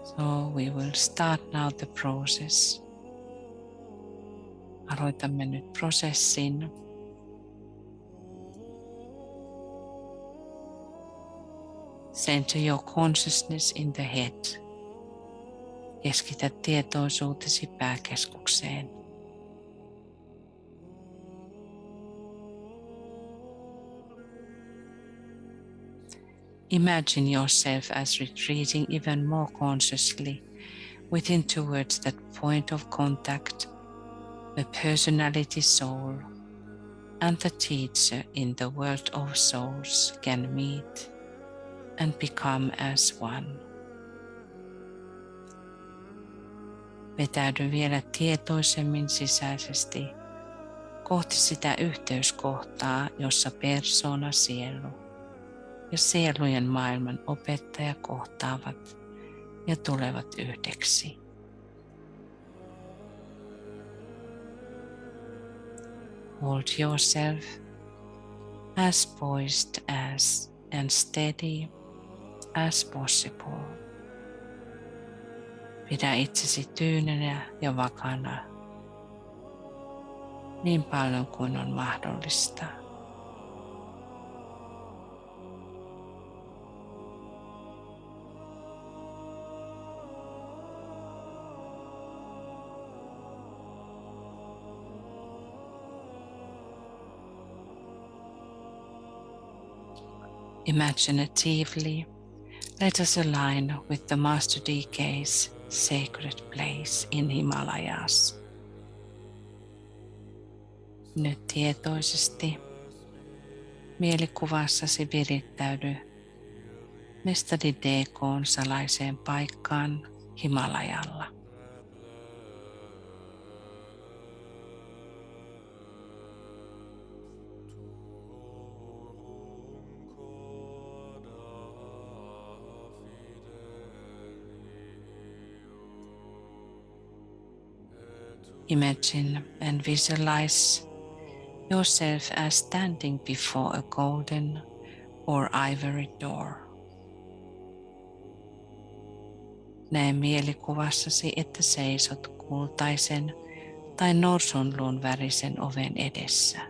So we will start now the process. Aloitamme nyt prosessin. Center your consciousness in the head. Keskitä tietoisuutesi pääkeskukseen. Imagine yourself as retreating even more consciously within towards that point of contact, the personality soul and the teacher in the world of souls can meet and become as one. Vetäydy vielä tietoisemmin sisäisesti kohti sitä yhteyskohtaa, jossa persoona, sielu ja sielujen maailman opettaja kohtaavat ja tulevat yhdeksi. Hold yourself as poised as and steady as possible. Pidä itsesi tyynenä ja vakana niin paljon kuin on mahdollista. Imaginatively, let us align with the Master DK's sacred place in Himalayas. Nyt tietoisesti mielikuvassasi virittäydy mestari DK:n salaiseen paikkaan Himalajalla. Imagine and visualize yourself as standing before a golden or ivory door. Näe mielikuvassasi, että seisot kultaisen tai norsunluun värisen oven edessä.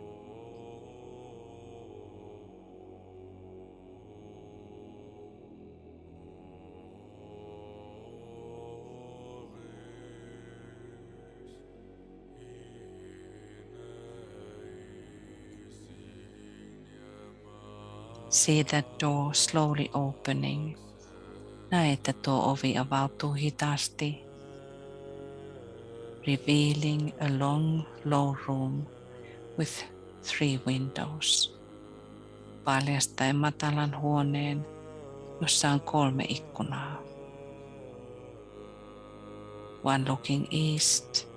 See that door slowly opening. Näe, että tuo ovi avautuu hitaasti, revealing a long, low room with 3 windows. Paljastaen matalan huoneen, jossa on 3 ikkunaa. One looking east,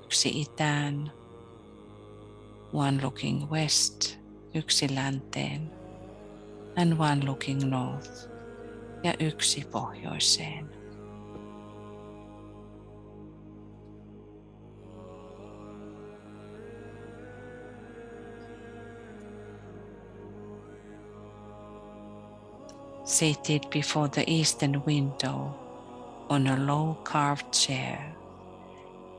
yksi itään, one looking west, yksi länteen, and one looking north, ja yksi pohjoiseen. Seated before the eastern window on a low carved chair,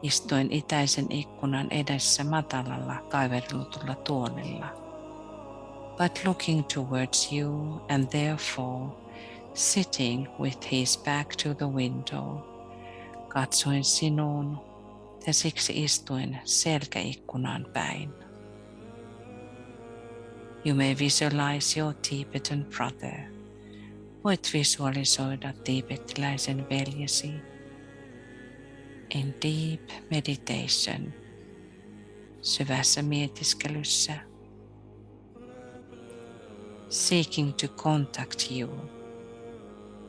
istuen itäisen ikkunan edessä matalalla kaiverrutulla tuolilla, but looking towards you and therefore sitting with his back to the window, katsoen sinuun ja siksi istuen selkäikkunaan päin. You may visualize your Tibetan brother. Voit visualisoida tiibetiläisen veljesi in deep meditation, syvässä mietiskelyssä, seeking to contact you,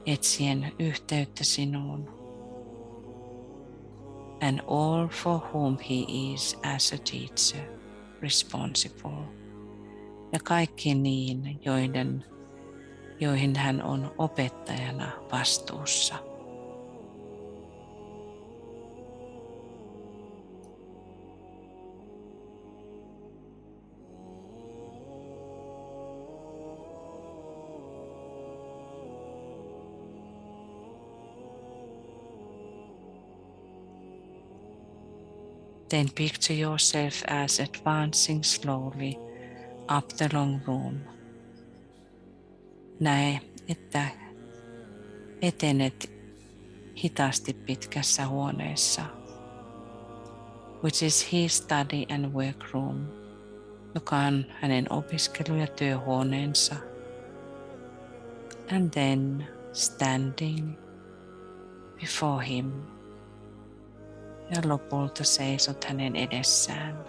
etsien yhteyttä sinuun, and all for whom he is as a teacher responsible, ja kaikki niin, joihin hän on opettajana vastuussa. Then picture yourself as advancing slowly up the long room. Näe, että etenet hitaasti pitkässä huoneessa, which is his study and workroom, joka on hänen opiskelu- ja työhuoneensa. And then standing before him, ja lopulta seisot hänen edessään.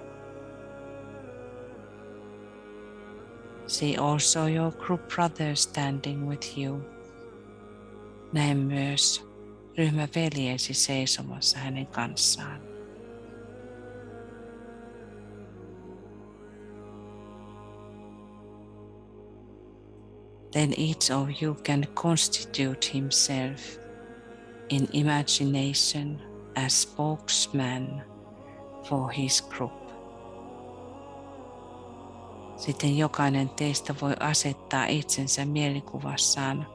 See also your group brother standing with you. Näe myös ryhmäveljesi seisomassa hänen kanssaan. Then each of you can constitute himself in imagination as spokesman for his group. Sitten jokainen teistä voi asettaa itsensä mielikuvassaan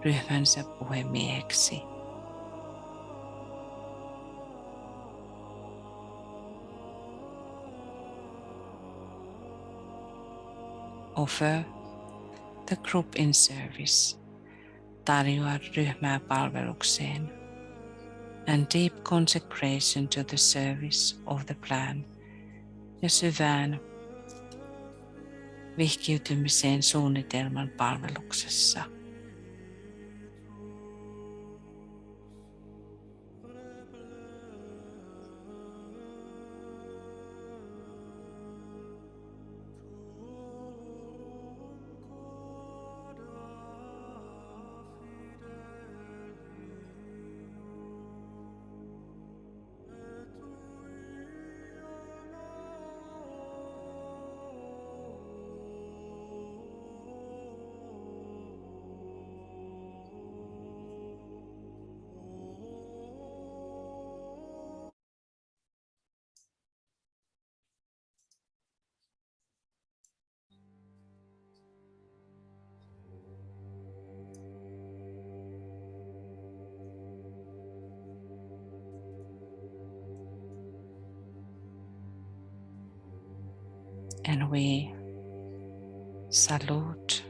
ryhmänsä puhemieheksi. Offer the group in service. Tarjoa ryhmää palvelukseen. And deep consecration to the service of the plan. Ja syvään vihkiytymiseen suunnitelman palveluksessa. And we salute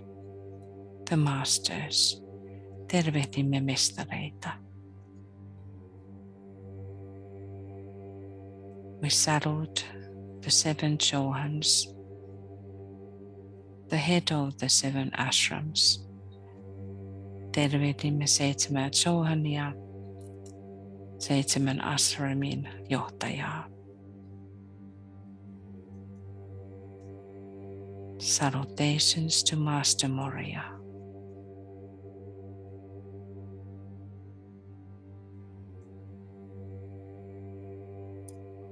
the masters. Tervehdimme mestareita. We salute the 7 Johans, the head of the 7 ashrams. Tervehdimme 7 Johania, 7 ashramin johtajaa. Salutations to Master Moria.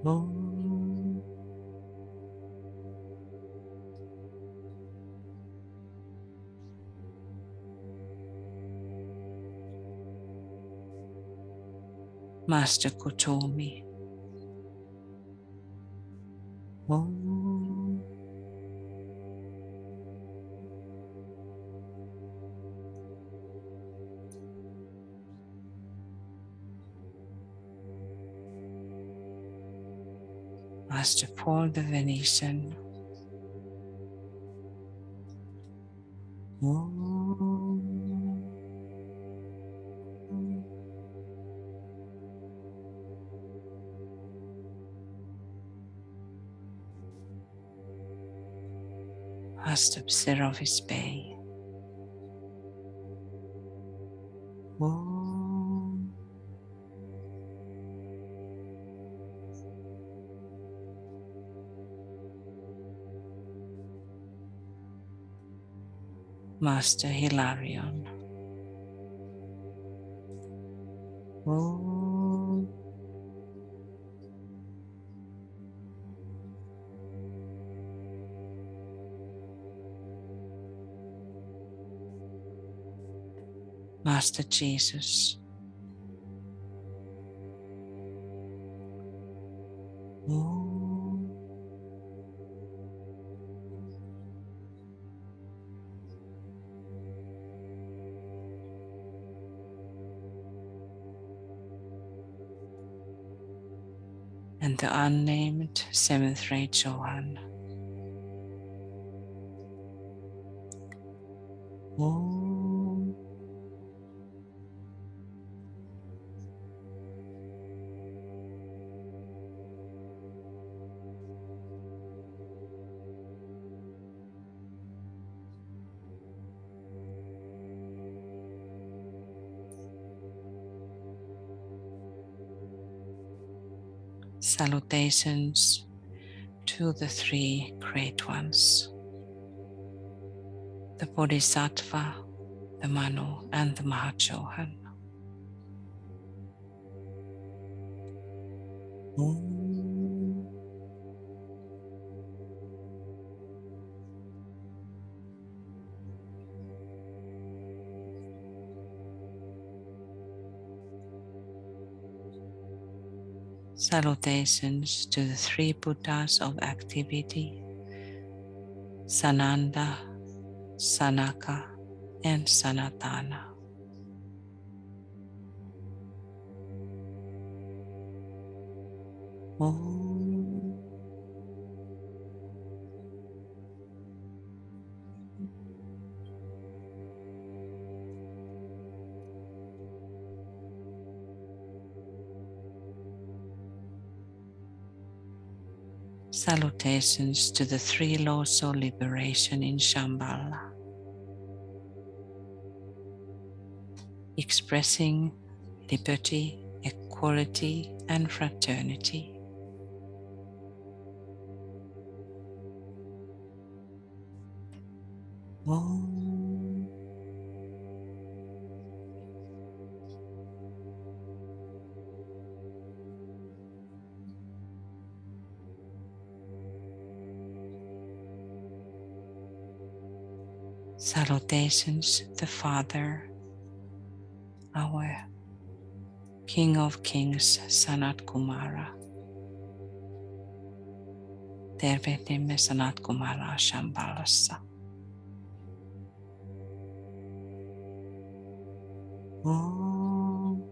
Om. Master Kutomi. Om. Master Paul the Venetian. Om. Master Serapis Bay. Om. Master Hilarion. Om. Master Jesus. Om. And the unnamed 7th Ray Johan. Om. Salutations to the 3 great ones, the Bodhisattva, the Manu, and the Mahachohan. Om. Salutations to the 3 Buddhas of activity, Sananda, Sanaka, and Sanatana. Om. Salutations to the 3 laws of liberation in Shambhala, expressing liberty, equality, and fraternity. Om. Salutations to the Father, our King of Kings, Sanat Kumara. Tervehdimme Sanat Kumaraa Shambhalassa. Om.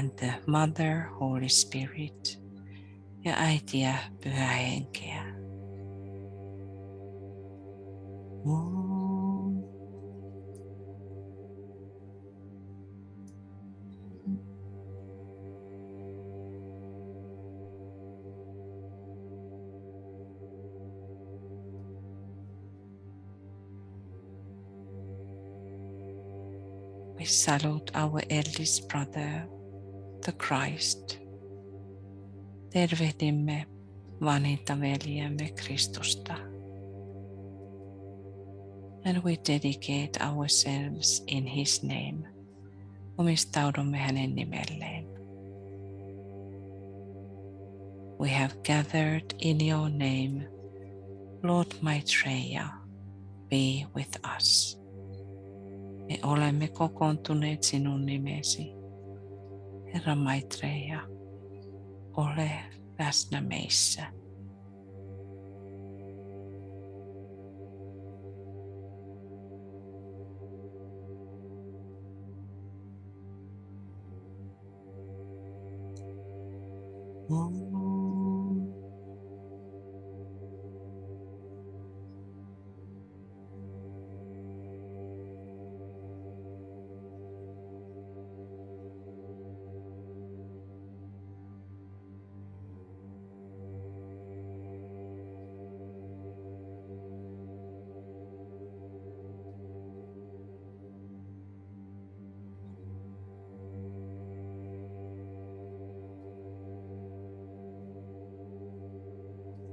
and the Mother, Holy Spirit, ja äitiä, Pyhää Henkeä. We salute our eldest brother, the Christ. Tervehdimme vanhinta veljeämme Kristusta. And we dedicate ourselves in his name. Omistaudumme hänen nimelleen. We have gathered in your name, Lord Maitreya, be with us. Me olemme kokoontuneet sinun nimesi. Herra Maitreya, ole läsnä meissä.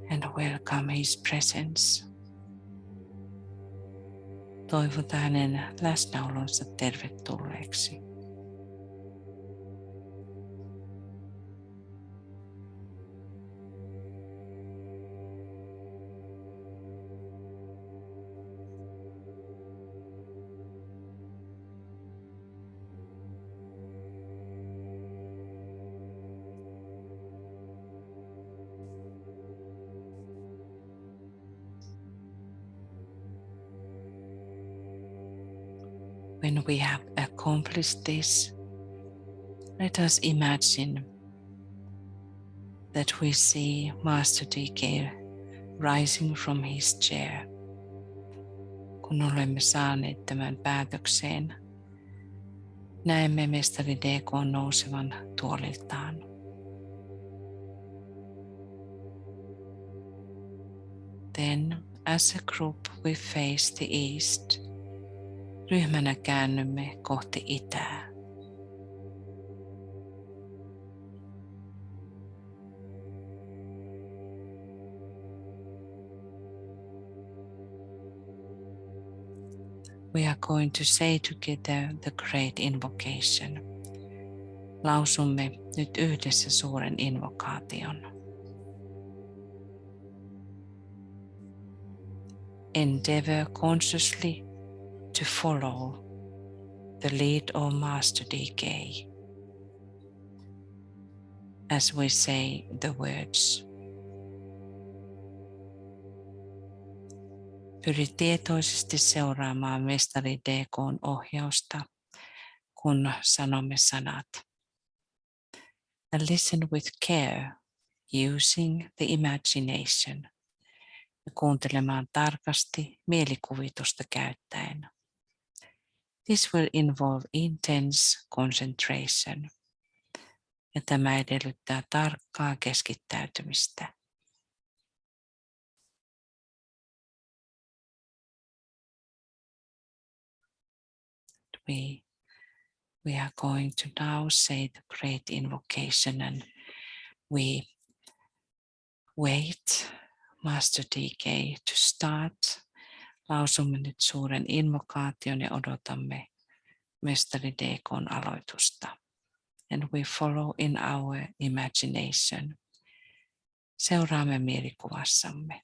And welcome his presence. Toivotaan hänen läsnäolonsa tervetulleeksi. When we have accomplished this, let us imagine that we see Master DK rising from his chair. Kun olemme saaneet tämän päätökseen, näemme mestari DK nousevan tuoliltaan. Then, as a group, we face the east. Ryhmänä käännymme kohti itää. We are going to say together the great invocation. Lausumme nyt yhdessä suuren invokaation. Endeavor consciously to follow the lead of Master DK as we say the words. Pyri tietoisesti seuraamaan mestari DK:n ohjausta, kun sanomme sanat. And listen with care, using the imagination. Ja kuuntelemaan tarkasti mielikuvitusta käyttäen. This will involve intense concentration. Ja tämä edellyttää tarkkaa keskittäytymistä. We are going to now say the great invocation and we wait Master DK to start. Lausumme nyt suuren invokaation ja odotamme mestari DK:n aloitusta. And we follow in our imagination. Seuraamme mielikuvassamme.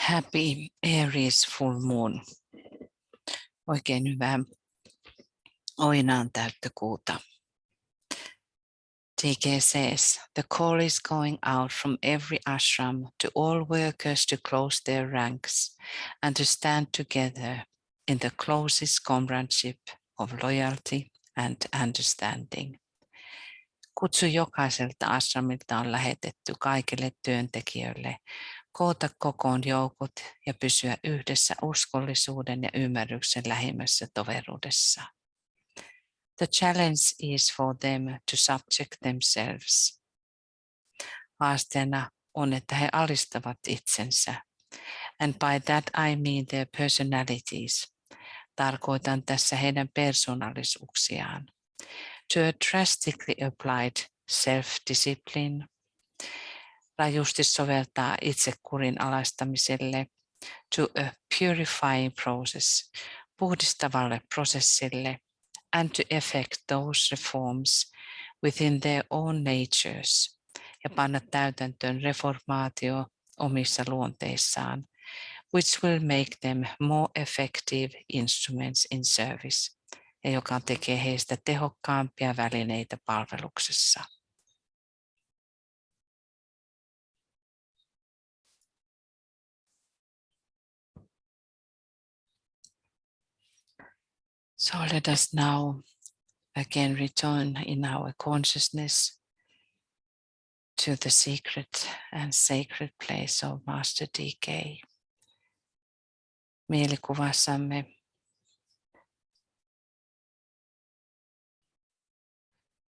Happy Aries full moon. Oikein hyvää oinaan täyttökuuta. TK says, the call is going out from every ashram to all workers to close their ranks and to stand together in the closest comradeship of loyalty and understanding. Kutsu jokaiselta ashramilta on lähetetty kaikille työntekijöille koota kokoon joukot ja pysyä yhdessä uskollisuuden ja ymmärryksen lähimmässä toveruudessa. The challenge is for them to subject themselves. Haasteena on, että he alistavat itsensä. And by that I mean their personalities. Tarkoitan tässä heidän persoonallisuuksiaan. To a drastically applied self-discipline. Rajusti soveltaa itsekurin alastamiselle. To a purifying process. Puhdistavalle prosessille. And to effect those reforms within their own natures ja panna täytäntöön reformaatio omissa luonteissaan, which will make them more effective instruments in service ja joka tekee heistä tehokkaampia välineitä palveluksessa. So let us now again return in our consciousness to the secret and sacred place of Master DK. Mielikuvassamme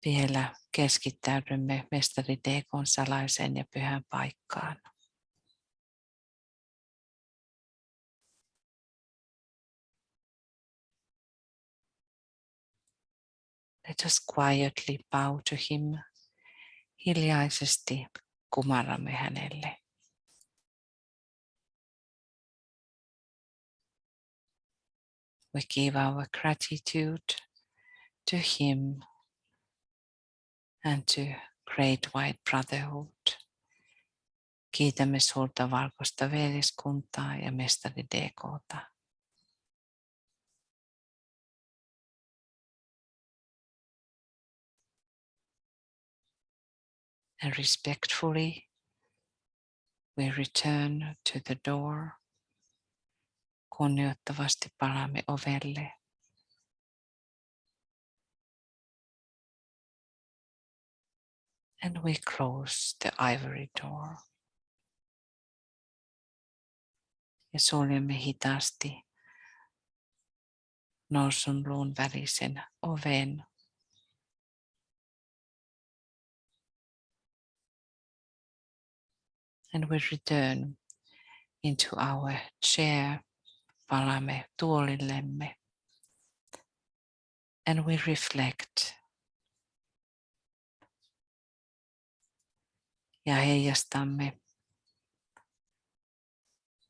vielä keskittäydymme mestari DK:n salaiseen ja pyhään paikkaan. Let us quietly bow to him. Hiljaisesti kumarramme hänelle. We give our gratitude to him and to Great White Brotherhood. Kiitämme suurta valkoista veljeskuntaa ja mestari DK:ta. And respectfully, we return to the door. Kunnioittavasti palaamme ovelle. And we close the ivory door. Ja suljemme hitaasti norsunluun välisen oven. And we return into our chair. Palaamme tuolillemme. And we reflect. Ja heijastamme,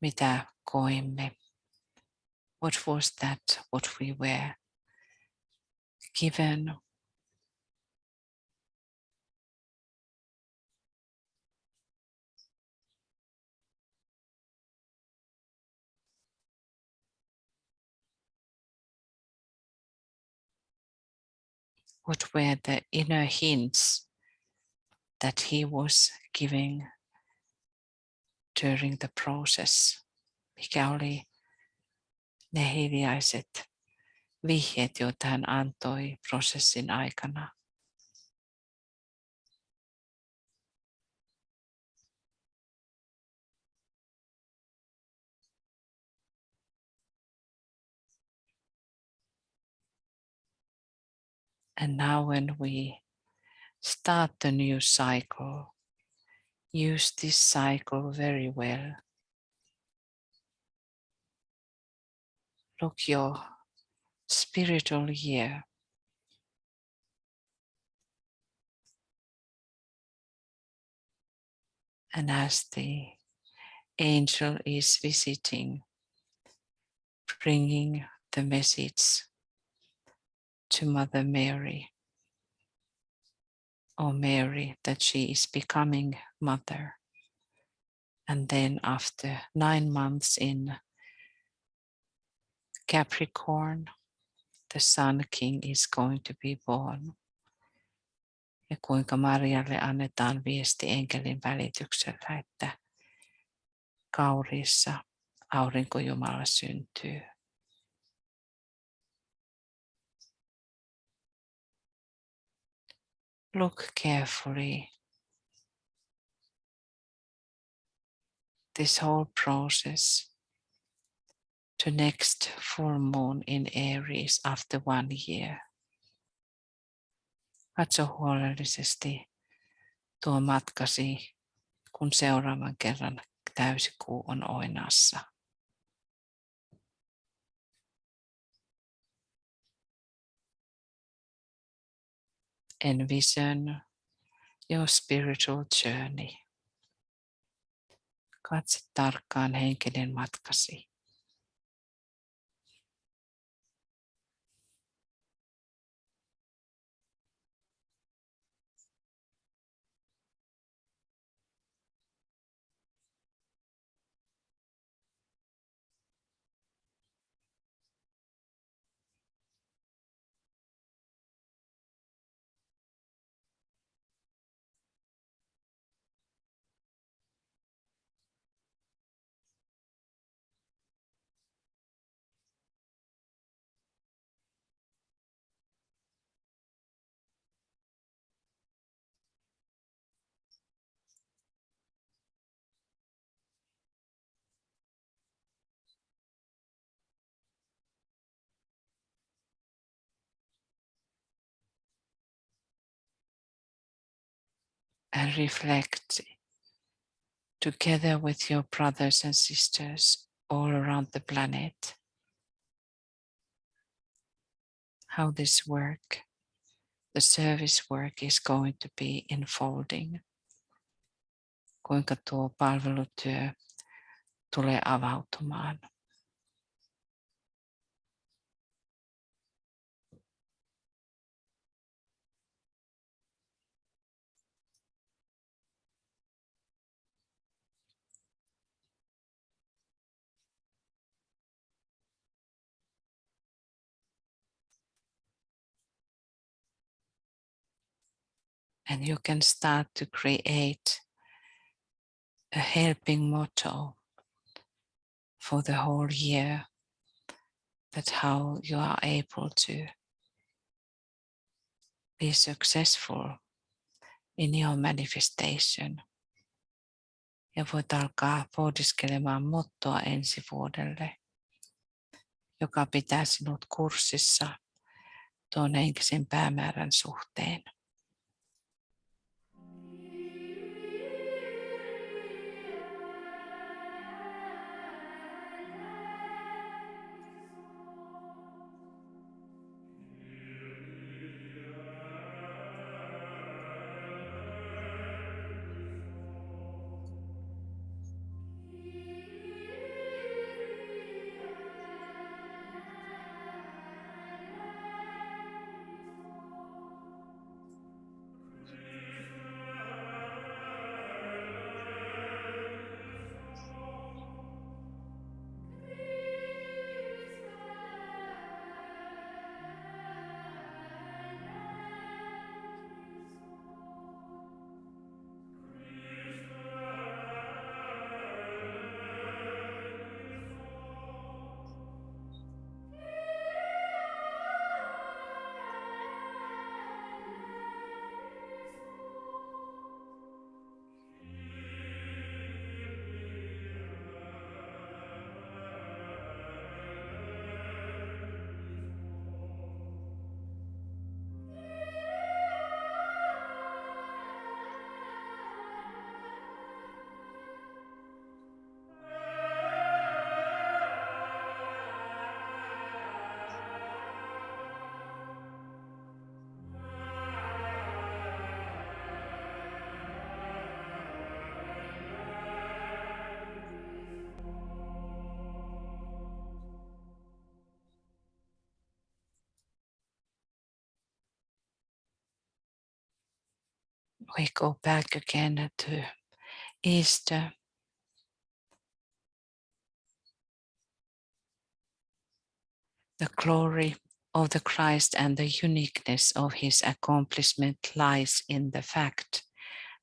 mitä koimme. What was that, what we were given. What were the inner hints that he was giving during the process? Mikä oli ne hiljaiset vihjeet, joita hän antoi prosessin aikana? And now when we start the new cycle, use this cycle very well. Look your spiritual year. And as the angel is visiting, bringing the message to Mother Mary, or Mary, that she is becoming mother, And then after 9 months in Capricorn, the Sun King is going to be born. Ja kuinka Marialle annetaan viesti enkelin välityksellä, että Kauriissa aurinkojumala syntyy. Look carefully. This whole process to next full moon in Aries after 1 year. Katso huolellisesti tuo matkasi, kun seuraavan kerran täysikuu on Oinassa. Envision your spiritual journey. Katso tarkkaan henkinen matkasi. And reflect together with your brothers and sisters all around the planet how this work, the service work, is going to be unfolding. Kuinka tuo palvelutyö tulee avautumaan. And you can start to create a helping motto for the whole year, that how you are able to be successful in your manifestation. Ja voit alkaa pohdiskelemaan mottoa ensi vuodelle, joka pitää sinut kurssissa tuon henkisen päämäärän suhteen. We go back again to Easter, The glory of the Christ and the uniqueness of his accomplishment lies in the fact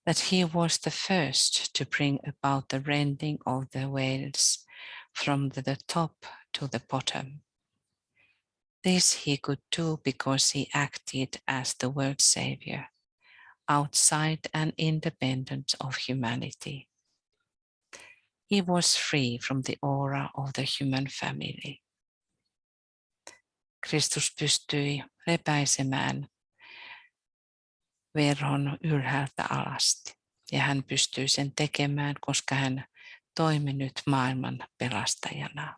that he was the first to bring about the rending of the veils from the top to the bottom. This he could do because he acted as the world Savior, outside and independent of humanity. He was free from the aura of the human family. Kristus pystyi repäisemään verhon ylhäältä alasti, ja hän pystyi sen tekemään, koska hän toimi nyt maailman pelastajana.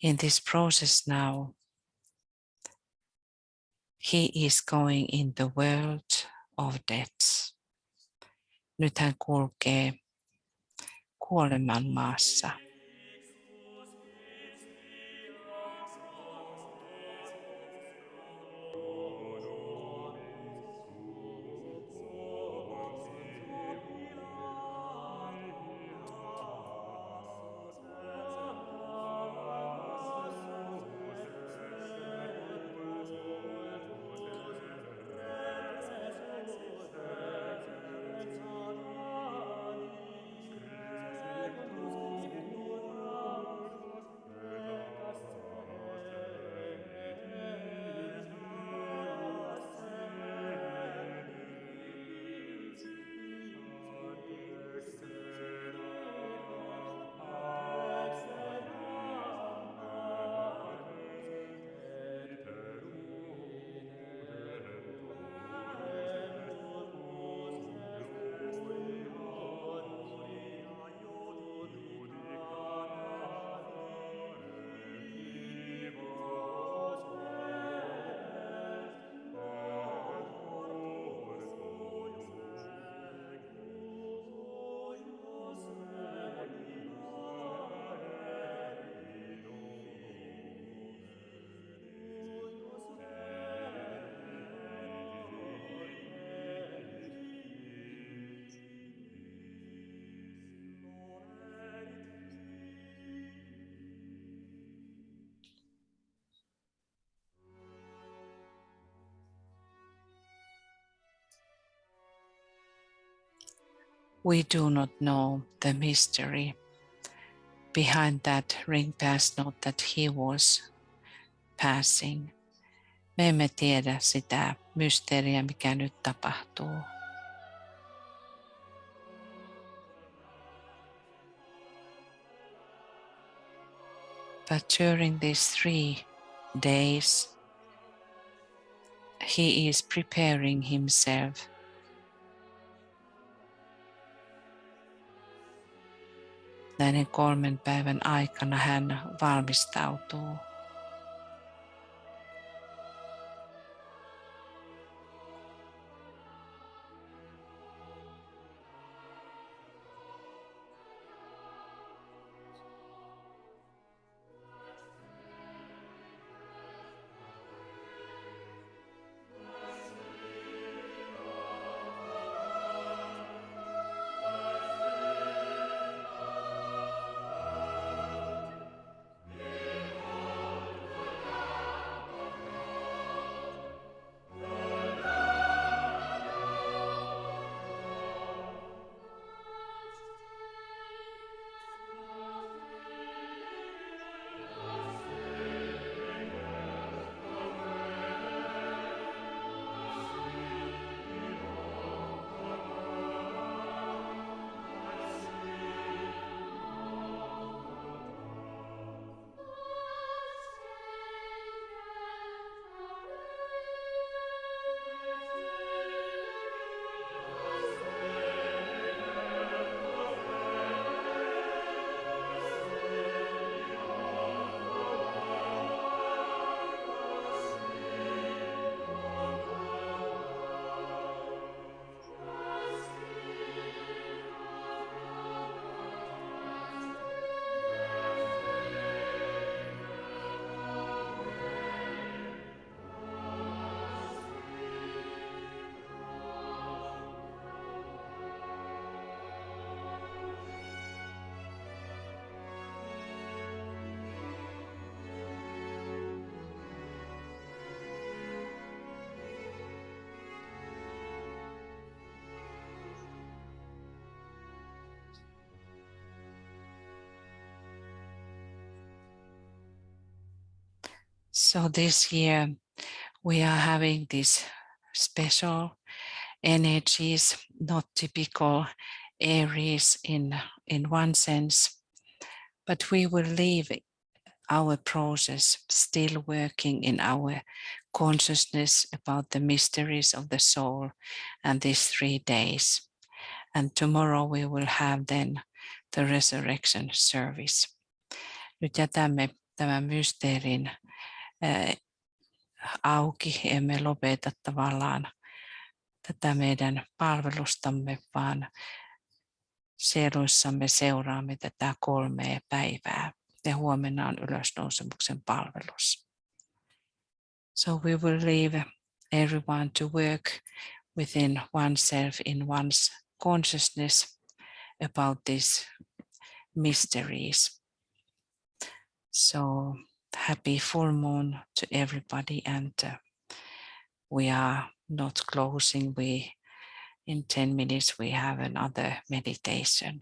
In this process now, he is going in the world of deaths. Nyt hän kulkee kuoleman maassa. We do not know the mystery behind that ring pass note that he was passing. Me emme tiedä sitä mysteeriä, mikä nyt tapahtuu. But during these 3 days, he is preparing himself näiden 3 päivän aikana hän valmistautuu. So this year we are having these special energies, not typical Aries in one sense, but we will leave our process still working in our consciousness about the mysteries of the soul and these 3 days. And tomorrow we will have then the resurrection service. Nyt jätämme tämän mysteerin auki, emme lopeta tavallaan tätä meidän palvelustamme, vaan sieluissamme seuraamme tätä 3 päivää. Ja huomenna on ylösnousemuksen palvelus. So we will leave everyone to work within oneself in one's consciousness about these mysteries. So happy full moon to everybody, and we are not closing. In 10 minutes we have another meditation.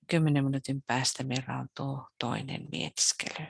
10 minuutin päästä meillä on toinen mietiskely.